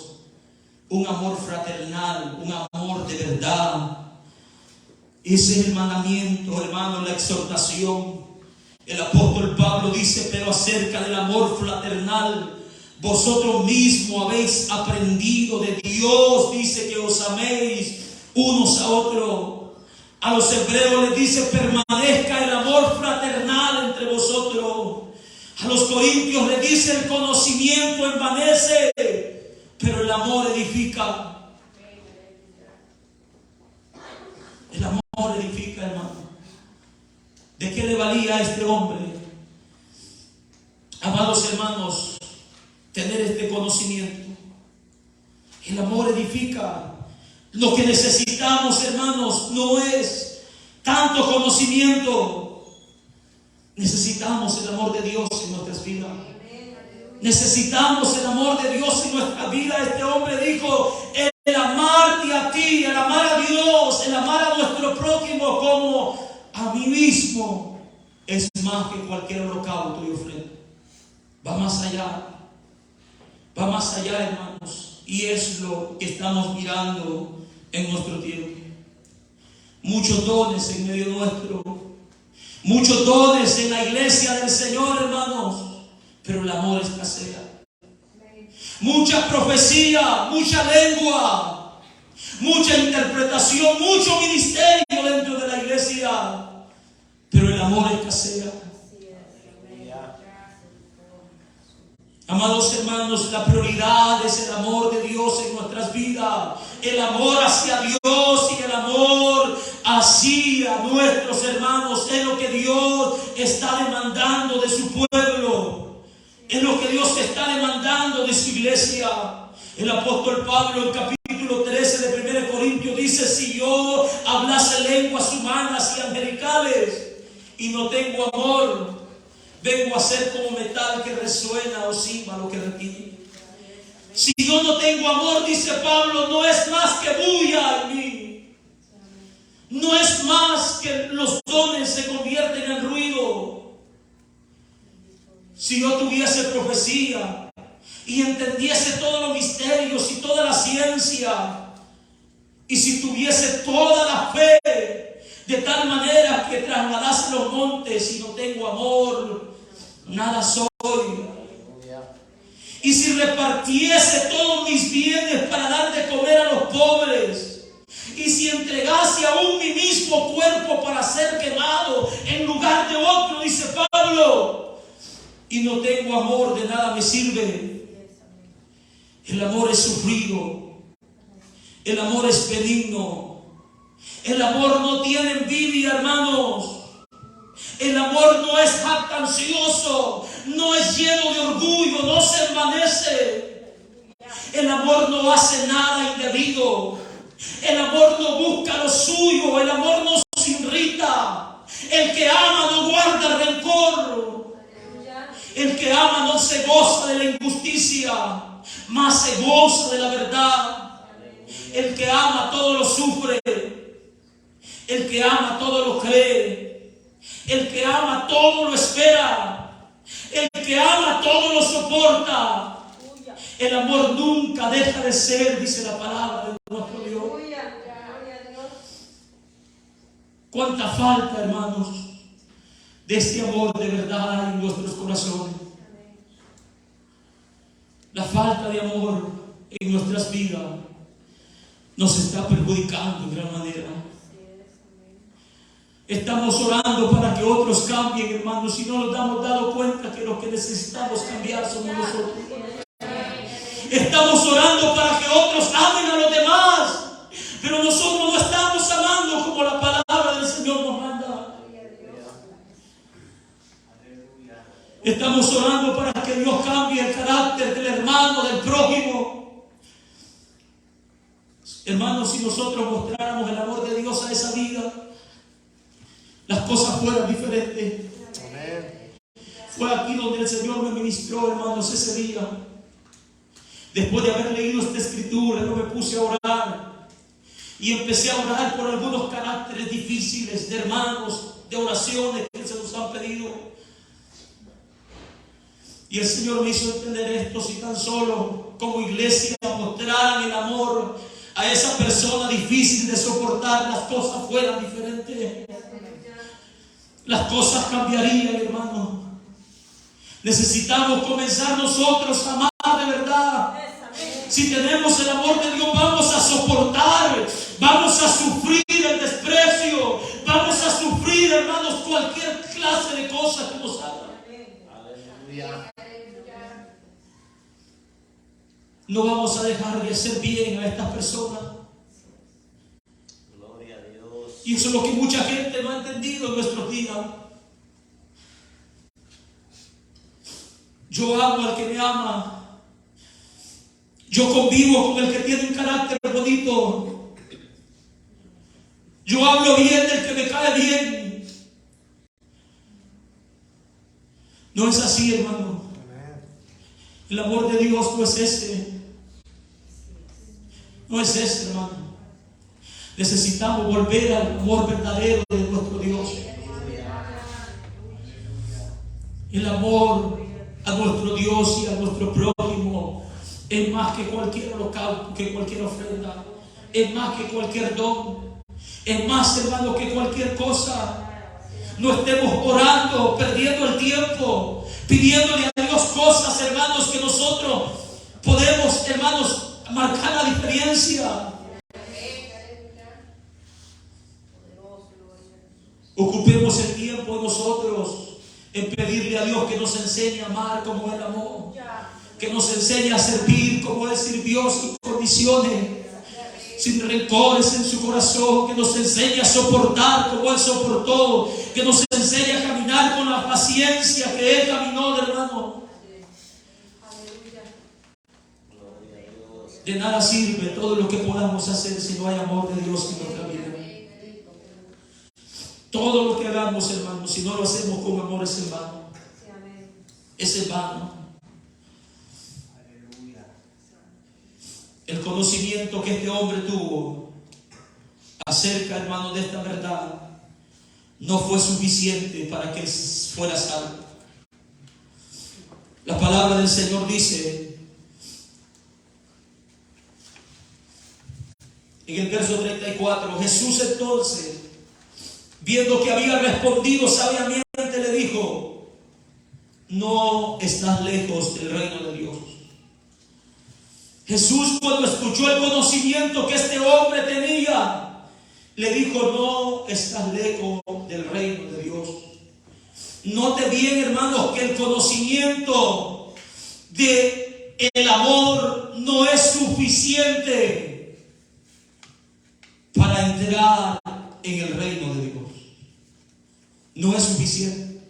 Un amor fraternal, un amor de verdad. Ese es el mandamiento, hermanos, la exhortación. El apóstol Pablo dice, pero acerca del amor fraternal, vosotros mismos habéis aprendido de Dios, dice que os améis unos a otros. A los hebreos les dice, permanezca el amor fraternal entre vosotros. A los corintios les dice, el conocimiento envanece, pero el amor edifica. El amor edifica, hermano. ¿De qué le valía a este hombre, amados hermanos, tener este conocimiento? El amor edifica. Lo que necesitamos, hermanos, no es tanto conocimiento. Necesitamos el amor de Dios en nuestras vidas. Necesitamos el amor de Dios en nuestra vida. Este hombre dijo, el amarte a ti, el amar a Dios, el amar a nuestro prójimo como a mí mismo, es más que cualquier holocausto y ofrenda. Va más allá. Va más allá, hermanos. Y es lo que estamos mirando en nuestro tiempo. Muchos dones en medio nuestro. Muchos dones en la iglesia del Señor, hermanos. Pero el amor escasea. Mucha profecía, mucha lengua, mucha interpretación, mucho ministerio dentro de la iglesia. Pero el amor escasea. Amados hermanos, la prioridad es el amor de Dios en nuestras vidas. El amor hacia Dios y el amor hacia nuestros hermanos es lo que Dios está demandando de su pueblo. Es lo que Dios está demandando de su iglesia. El apóstol Pablo en capítulo 13 de 1 Corintios dice, si yo hablase lenguas humanas y angelicales y no tengo amor, vengo a ser como metal que resuena o címbalo que retiene. Si yo no tengo amor, dice Pablo, no es más que bulla en mí. No es más que los dones se convierten en ruido. Si yo tuviese profecía y entendiese todos los misterios y toda la ciencia, y si tuviese toda la fe, de tal manera que trasladase los montes y no tengo amor, nada soy. Y si repartiese todos mis bienes para dar de comer a los pobres, y si entregase aún mi mismo cuerpo para ser quemado en lugar de otro, dice Pablo, y no tengo amor, de nada me sirve. El amor es sufrido, el amor es benigno, el amor no tiene envidia, hermanos. El amor no es jactancioso, no es lleno de orgullo, no se envanece. El amor no hace nada indebido. El amor no busca lo suyo, el amor no se irrita. El que ama no guarda rencor. El que ama no se goza de la injusticia, mas se goza de la verdad. El que ama todo lo sufre. El que ama todo lo cree. El que ama todo lo espera. El que ama todo lo soporta. El amor nunca deja de ser, dice la palabra de nuestro Dios. Cuánta falta, hermanos, de este amor de verdad hay en nuestros corazones. La falta de amor en nuestras vidas nos está perjudicando en gran manera. Estamos orando para que otros cambien, hermanos, y no nos hemos dado cuenta que los que necesitamos cambiar somos nosotros. Estamos orando para que otros amen a los demás, pero nosotros no estamos amando como la palabra del Señor nos manda. Estamos orando para que Dios cambie el carácter del hermano, del prójimo. Hermanos, si nosotros mostráramos el amor de Dios a esa vida, las cosas fueran diferentes. Fue aquí donde el Señor me ministró, hermanos, ese día. Después de haber leído esta escritura, yo me puse a orar. Y empecé a orar por algunos caracteres difíciles de hermanos, de oraciones que se nos han pedido. Y el Señor me hizo entender esto: si tan solo como iglesia mostraran el amor a esa persona difícil de soportar, las cosas fueran diferentes. Las cosas cambiarían, hermano. Necesitamos comenzar nosotros a amar de verdad. Si tenemos el amor de Dios, vamos a soportar, vamos a sufrir el desprecio, vamos a sufrir, hermanos, cualquier clase de cosas que nos hagan. No vamos a dejar de hacer bien a estas personas. Y eso es lo que mucha gente no ha entendido en nuestros días. Yo amo al que me ama. Yo convivo con el que tiene un carácter bonito. Yo hablo bien del que me cae bien. No es así, hermano. El amor de Dios no es ese. No es ese, hermano. Necesitamos volver al amor verdadero de nuestro Dios. El amor a nuestro Dios y a nuestro prójimo es más que cualquier holocausto, que cualquier ofrenda. Es más que cualquier don. Es más, hermano, que cualquier cosa. No estemos orando, perdiendo el tiempo, pidiéndole a Dios cosas, hermanos, que nosotros podemos, hermanos, marcar la diferencia. Ocupemos el tiempo nosotros en pedirle a Dios que nos enseñe a amar como Él amó, que nos enseñe a servir como Él sirvió, sin condiciones, sin rencores en su corazón, que nos enseñe a soportar como Él soportó, que nos enseñe a caminar con la paciencia que Él caminó, hermano. De nada sirve todo lo que podamos hacer si no hay amor de Dios en nuestra vida. Todo lo que hagamos, hermano, si no lo hacemos con amor, es en vano. Es en vano. El conocimiento que este hombre tuvo acerca, hermano, de esta verdad no fue suficiente para que él fuera salvo. La palabra del Señor dice en el verso 34, Jesús entonces, viendo que había respondido sabiamente, le dijo: no estás lejos del reino de Dios. Jesús, cuando escuchó el conocimiento que este hombre tenía, le dijo: no estás lejos del reino de Dios. Note bien, hermanos, que el conocimiento de el amor no es suficiente para entrar en el reino de Dios. No es suficiente.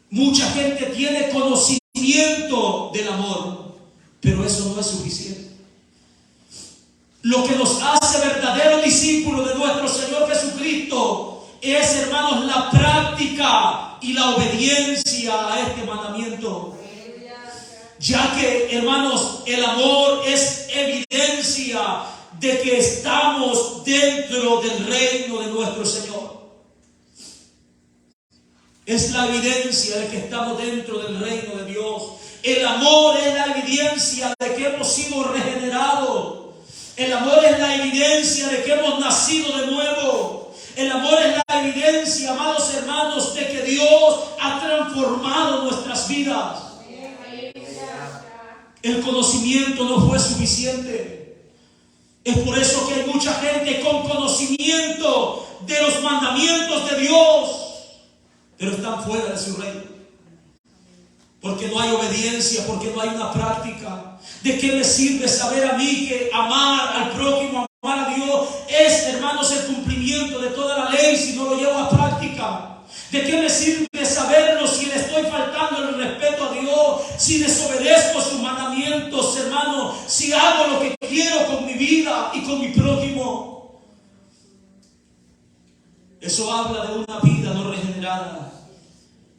Mucha gente tiene conocimiento del amor, pero eso no es suficiente. Lo que nos hace verdaderos discípulos de nuestro Señor Jesucristo es, hermanos, la práctica y la obediencia a este mandamiento. Ya que, hermanos, el amor es evidencia de que estamos dentro del reino de nuestro Señor. Es la evidencia de que estamos dentro del reino de Dios. El amor es la evidencia de que hemos sido regenerados. El amor es la evidencia de que hemos nacido de nuevo. El amor es la evidencia, amados hermanos, de que Dios ha transformado nuestras vidas. El conocimiento no fue suficiente. Es por eso que hay mucha gente con conocimiento de los mandamientos de Dios, pero están fuera de su reino. Porque no hay obediencia, porque no hay una práctica. ¿De qué me sirve saber a mí que amar al prójimo, amar a Dios, es, hermanos, el cumplimiento de toda la ley si no lo llevo a práctica? ¿De qué me sirve saberlo si le estoy faltando el respeto a Dios, si desobedezco sus mandamientos, hermanos, si hago lo que quiero con mi vida y con mi prójimo? Eso habla de una vida no regenerada.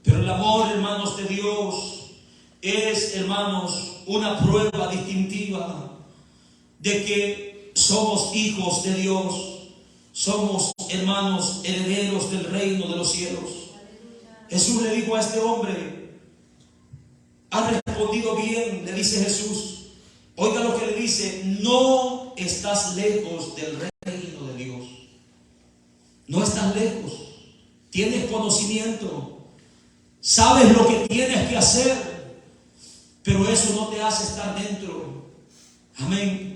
Pero el amor, hermanos, de Dios es, hermanos, una prueba distintiva de que somos hijos de Dios. Somos, hermanos, herederos del reino de los cielos. Jesús le dijo a este hombre: has respondido bien, le dice Jesús. Oiga lo que le dice: no estás lejos del reino de Dios. No estás lejos. Tienes conocimiento. Sabes lo que tienes que hacer, pero eso no te hace estar dentro. Amén.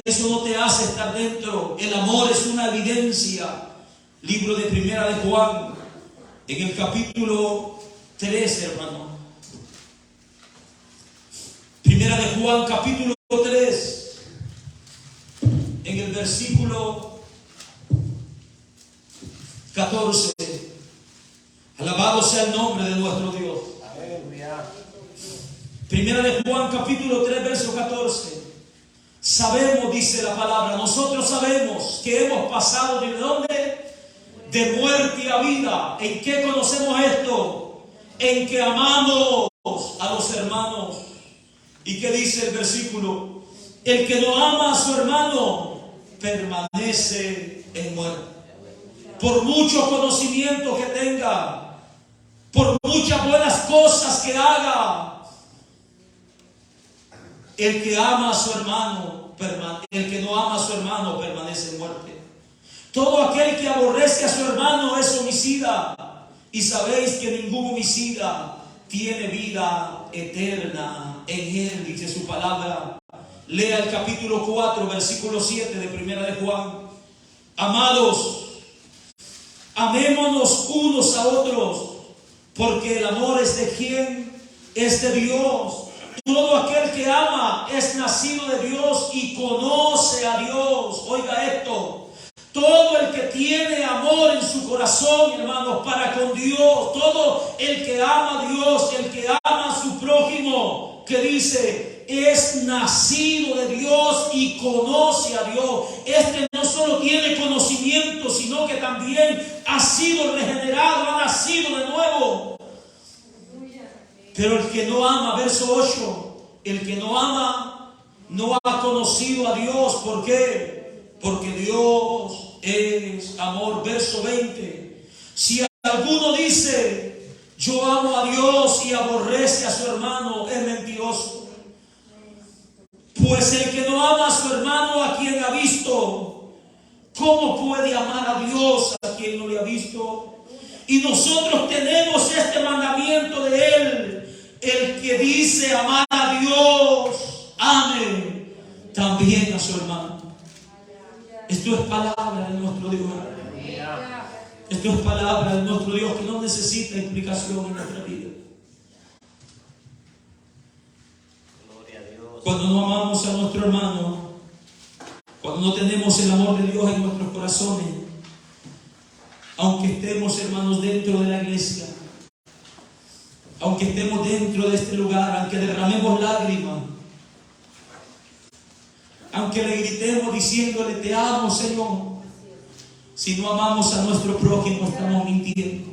Eso no te hace estar dentro. El amor es una evidencia. Libro de Primera de Juan, en el capítulo 3, hermano. Primera de Juan, capítulo 3, en el versículo 14. Alabado sea el nombre de nuestro Dios. Primera de Juan, capítulo 3, verso 14. Sabemos, dice la palabra, nosotros sabemos que hemos pasado ¿de dónde? De muerte a vida. ¿En qué conocemos esto? En que amamos a los hermanos. ¿Y qué dice el versículo? El que no ama a su hermano permanece en muerte. Por mucho conocimiento que tenga, por muchas buenas cosas que haga, el que ama a su hermano, el que no ama a su hermano permanece en muerte. Todo aquel que aborrece a su hermano es homicida, y sabéis que ningún homicida tiene vida eterna en él, dice su palabra. Lea el capítulo 4, versículo 7 de Primera de Juan. Amados, amémonos unos a otros, porque el amor es de ¿quién? Es de Dios. Todo aquel que ama es nacido de Dios y conoce a Dios. Oiga esto. Todo el que tiene amor en su corazón, hermanos, para con Dios, todo el que ama a Dios, el que ama a su prójimo, que dice, es nacido de Dios y conoce a Dios. Este no solo tiene conocimiento, sino que también ha sido regenerado, ha nacido de nuevo. Pero el que no ama, verso 8, el que no ama no ha conocido a Dios. ¿Por qué? Porque Dios es amor. Verso 20. Si alguno dice, yo amo a Dios y aborrece a su hermano, es mentiroso. Pues el que no ama a su hermano a quien ha visto, ¿cómo puede amar a Dios a quien no le ha visto? Y nosotros tenemos este mandamiento de Él: el que dice amar a Dios, ame también a su hermano. Esto es palabra de nuestro Dios. Esto es palabra de nuestro Dios que no necesita explicación en nuestra vida. Cuando no amamos a nuestro hermano, cuando no tenemos el amor de Dios en nuestros corazones, aunque estemos, hermanos, dentro de la iglesia, aunque estemos dentro de este lugar, aunque derramemos lágrimas, aunque le gritemos diciéndole te amo, Señor, si no amamos a nuestro prójimo estamos mintiendo.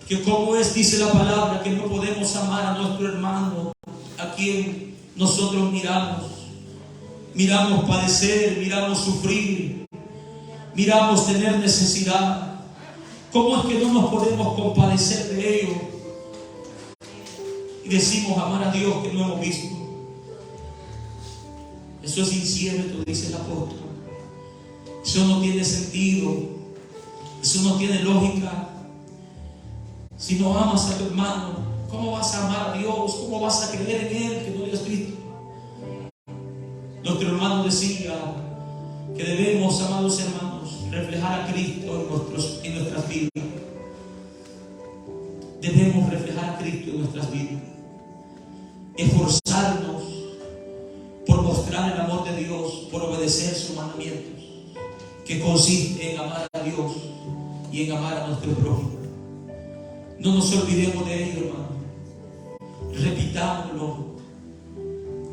Que como es, dice la palabra, que no podemos amar a nuestro hermano a quien nosotros miramos padecer, miramos sufrir, miramos tener necesidad. ¿Cómo es que no nos podemos compadecer de ello? Y decimos amar a Dios que no hemos visto. Eso es incierto, dice el apóstol. Eso no tiene sentido. Eso no tiene lógica. Si no amas a tu hermano, ¿cómo vas a amar a Dios? ¿Cómo vas a creer en Él que no le has visto? Nuestro hermano decía que debemos, amados hermanos, reflejar a Cristo en nuestras vidas. Debemos reflejar a Cristo en nuestras vidas. Esforzarnos por mostrar el amor de Dios, por obedecer sus mandamientos, que consiste en amar a Dios y en amar a nuestro prójimo. No nos olvidemos de ello, hermano. Repitámoslo,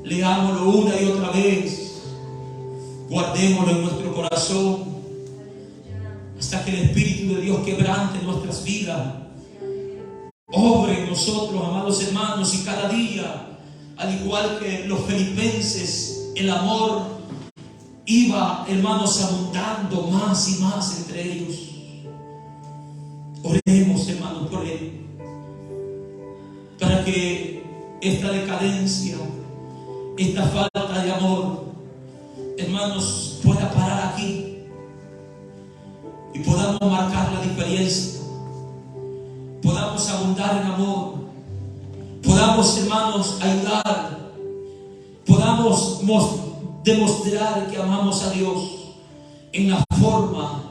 leámoslo una y otra vez, guardémoslo en nuestro corazón hasta que el Espíritu de Dios quebrante nuestras vidas, obre en nosotros, amados hermanos, y cada día, al igual que los filipenses, el amor iba, hermanos, abundando más y más entre ellos. Oremos, hermanos, por él, para que esta decadencia, esta falta de amor, hermanos, pueda parar aquí y podamos marcar la diferencia, podamos abundar en amor, podamos, hermanos, ayudar, podamos demostrar que amamos a Dios en la forma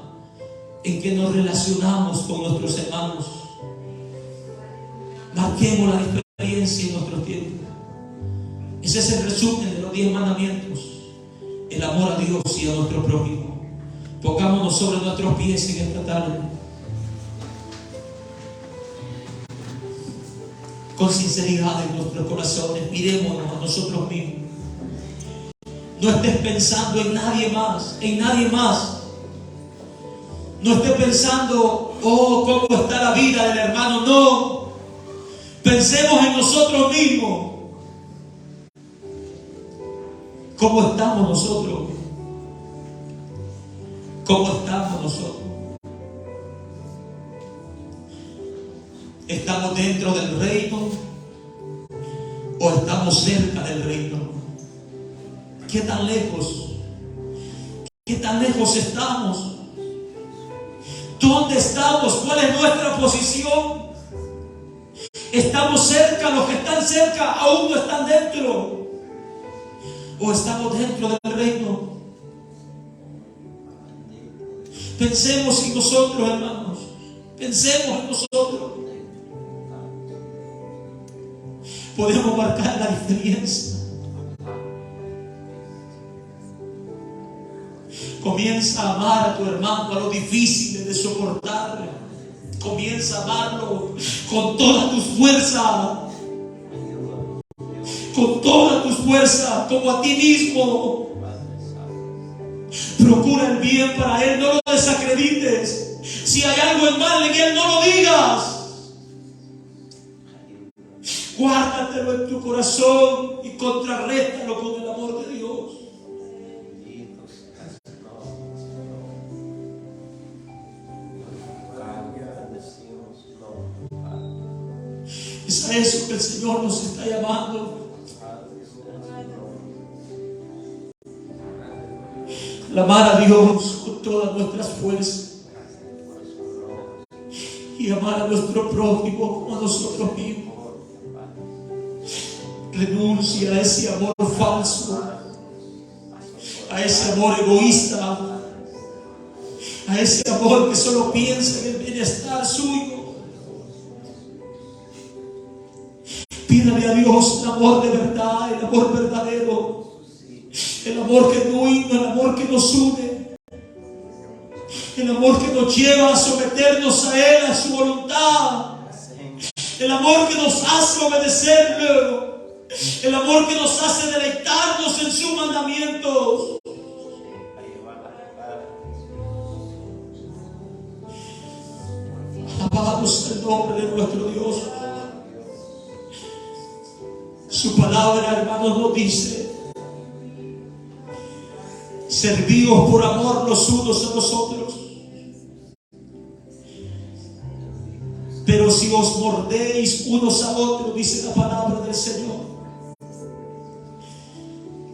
en que nos relacionamos con nuestros hermanos. Marquemos la diferencia en nuestros tiempos. Ese es el resumen de los 10 mandamientos: el amor a Dios y a nuestro prójimo. Pongámonos sobre nuestros pies en esta tarde, con sinceridad en nuestros corazones. Mirémonos a nosotros mismos. No estés pensando en nadie más, en nadie más. No estés pensando, oh, cómo está la vida del hermano. No, pensemos en nosotros mismos. ¿Cómo estamos nosotros? ¿Cómo estamos nosotros? ¿Estamos dentro del reino o estamos cerca del reino? ¿Qué tan lejos? ¿Qué tan lejos estamos? ¿Dónde estamos? ¿Cuál es nuestra posición? ¿Estamos cerca? ¿Los que están cerca aún no están dentro? ¿O estamos dentro del reino? Pensemos en nosotros, hermanos. Pensemos en nosotros. Podemos marcar la diferencia. Comienza a amar a tu hermano a lo difícil de soportar. Comienza a amarlo con todas tus fuerzas. Con todas tus fuerzas, como a ti mismo. Procura el bien para él, no lo desacredites. Si hay algo en mal en él, no lo digas. Guárdatelo en tu corazón y contrarréstalo con el amor de Dios. Es a eso que el Señor nos está llamando. Amar a Dios con todas nuestras fuerzas y amar a nuestro prójimo como a nosotros mismos. Renuncia a ese amor falso, a ese amor egoísta, a ese amor que solo piensa en el bienestar suyo. Pídale a Dios el amor de verdad, el amor verdadero, el amor genuino, el amor que nos une, el amor que nos lleva a someternos a Él, a su voluntad, el amor que nos hace obedecerlo, el amor que nos hace deleitarnos en sus mandamientos. Alabamos el nombre de nuestro Dios. Su palabra, hermanos, nos dice: servíos por amor los unos a los otros. Pero si os mordéis unos a otros, dice la palabra del Señor,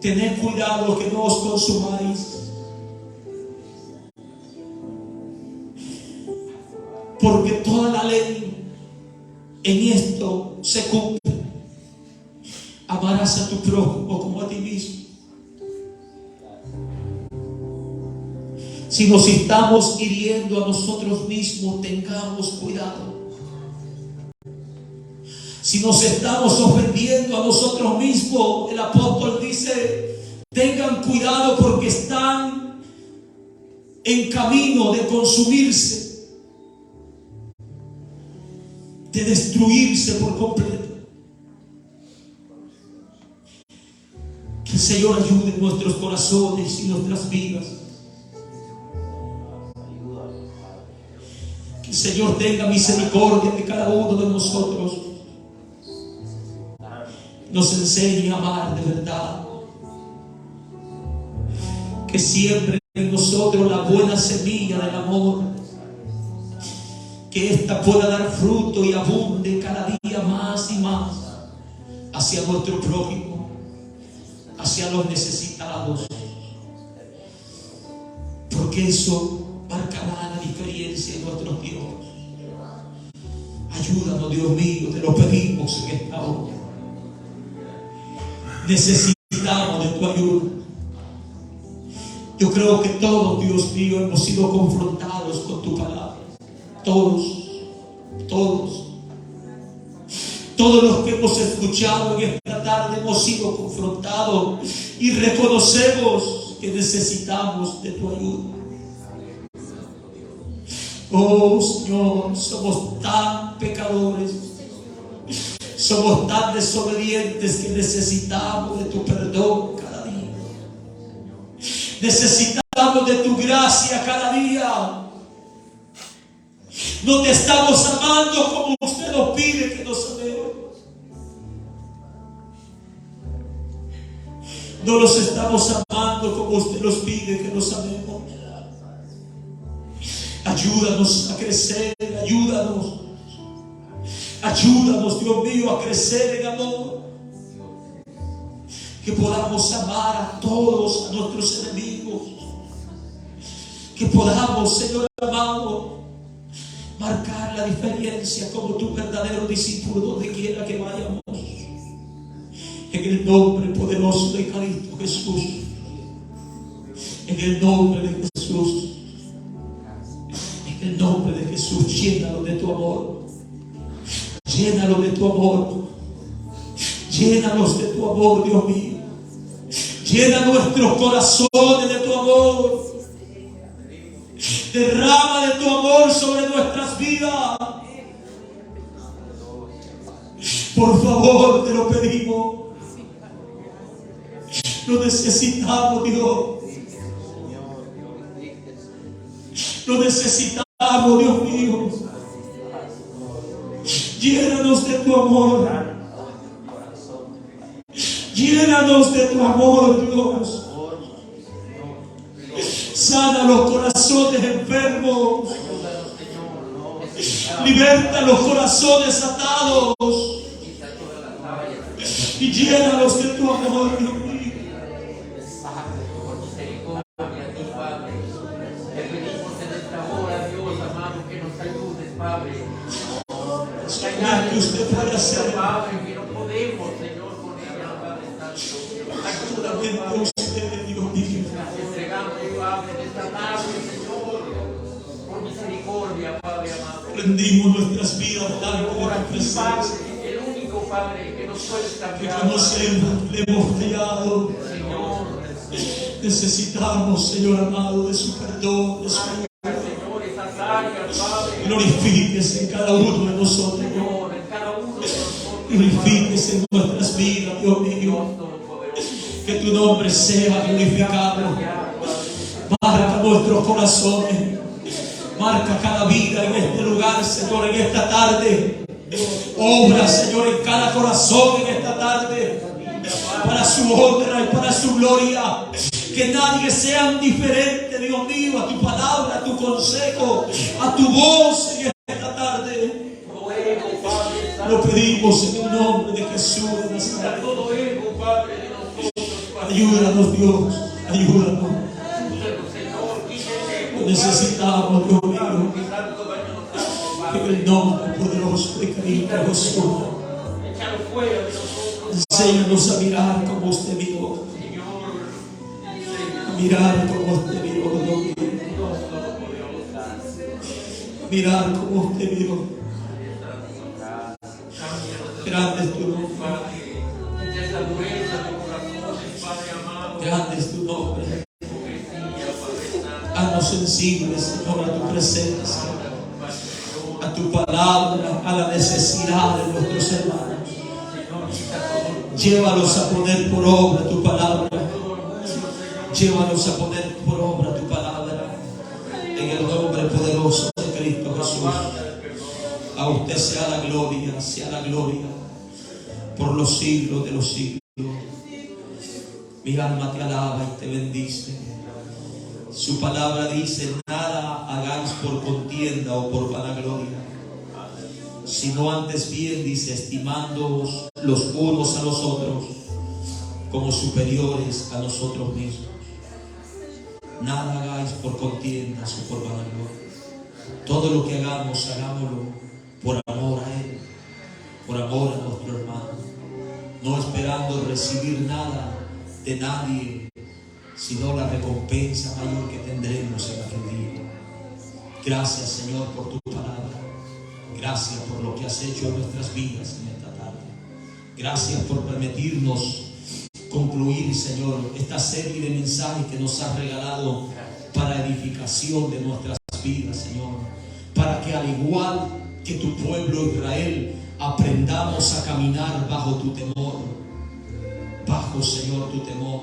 tened cuidado que no os consumáis. Porque toda la ley en esto se cumple: amarás a tu prójimo como a ti mismo. Si nos estamos hiriendo a nosotros mismos, tengamos cuidado. Si nos estamos ofendiendo a nosotros mismos, el apóstol dice: tengan cuidado porque están en camino de consumirse, de destruirse por completo. Que el Señor ayude en nuestros corazones y nuestras vidas. Que el Señor tenga misericordia de cada uno de nosotros. Nos enseñe a amar de verdad. Que siempre en nosotros la buena semilla del amor, que ésta pueda dar fruto y abunde cada día más y más hacia nuestro prójimo, hacia los necesitados, porque eso marcará la diferencia en nuestros Dios. Ayúdanos, Dios mío, te lo pedimos en esta hora. Necesitamos de tu ayuda. Yo creo que todos, Dios mío, hemos sido confrontados con tu palabra. Todos los que hemos escuchado en esta tarde hemos sido confrontados y reconocemos que necesitamos de tu ayuda. Oh Señor, somos tan pecadores, somos tan desobedientes que necesitamos de tu perdón cada día. Necesitamos de tu gracia cada día. No te estamos amando como usted nos pide que nos amemos. No los estamos amando como usted nos pide que nos amemos. Ayúdanos a crecer, ayúdanos, Dios mío, a crecer en amor. Que podamos amar a todos, a nuestros enemigos. Que podamos, Señor amado, marcar la diferencia como tu verdadero discípulo donde quiera que vayamos. En el nombre poderoso de Cristo Jesús. En el nombre de Jesús. En el nombre de Jesús, llénalo de tu amor. Llénalo de tu amor. Llénanos de tu amor, Dios mío. Llena nuestros corazones de tu amor. Derrama de tu amor sobre nuestras vidas. Por favor, te lo pedimos. Lo necesitamos, Dios. Lo necesitamos, Dios mío. Llénanos de tu amor. Llénanos de tu amor, Dios. Sana los corazones enfermos. Liberta los corazones atados. Y llénalos de tu amor, Dios mío. Que usted puede hacer. Ayúdame usted, Dios mío. Rendimos nuestras vidas delante de Ahora tu aquí, presencia. Padre, el único Padre que nos puede Que cambiar. conocemos, le hemos fallado. Señor, Necesitamos, Señor amado, de su perdón, de su ayuda. Señor, esas áreas, Padre. Glorifíquese en cada uno de nosotros. Señor, en cada uno de nosotros. Glorifíquese en nuestras vidas, Dios mío. Dios Todopoderoso. Que tu nombre sea glorificado. Marca nuestros corazones. Marca cada vida en este lugar, Señor, en esta tarde. Obra, Señor, en cada corazón en esta tarde. Para su honra y para su gloria. Que nadie sea indiferente, Dios mío, a tu palabra, a tu consejo, a tu voz en esta tarde. Lo pedimos en el nombre de Jesús de Nazaret. Todo ego, Padre, de nosotros, Padre. Ayúdanos, Dios, ayúdanos. Señor, quítese. Lo necesitamos, Dios mío. Que tanto daño nos hace, Padre. En el nombre poderoso de Cristo Jesús. Échalo fuera de nosotros. Enséñanos a mirar como usted miró. Señor, A mirar como usted miró, Dios mío. Dios Todopoderoso. Mirar como usted miró. Grande es tu nombre. Padre, de esa dureza de corazones, Padre amado. Grande es tu nombre. Hipocresía, Padre Santo. Haznos sensibles, Señor, a tu presencia, a tu palabra, a la necesidad de nuestros hermanos. Llévalos a poner por obra tu palabra. Llévalos a poner por obra tu palabra. En el nombre poderoso de Cristo Jesús. A usted sea la gloria por los siglos de los siglos. Mi alma te alaba y te bendice. Su palabra dice: nada hagáis por contienda o por vanagloria, sino antes bien, dice, estimándoos los unos a los otros como superiores a nosotros mismos. Nada hagáis por contiendas o por vanagloria. Todo lo que hagamos, hagámoslo por amor a Él, por amor a nuestro hermano, no esperando recibir nada de nadie, sino la recompensa mayor que tendremos en aquel día. Gracias, Señor, por tu palabra. Gracias por lo que has hecho en nuestras vidas en esta tarde. Gracias por permitirnos concluir, Señor, esta serie de mensajes que nos has regalado para edificación de nuestras vidas, Señor. Para que, al igual que tu pueblo Israel, aprendamos a caminar bajo tu temor. Bajo, Señor, tu temor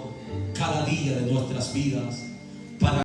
cada día de nuestras vidas.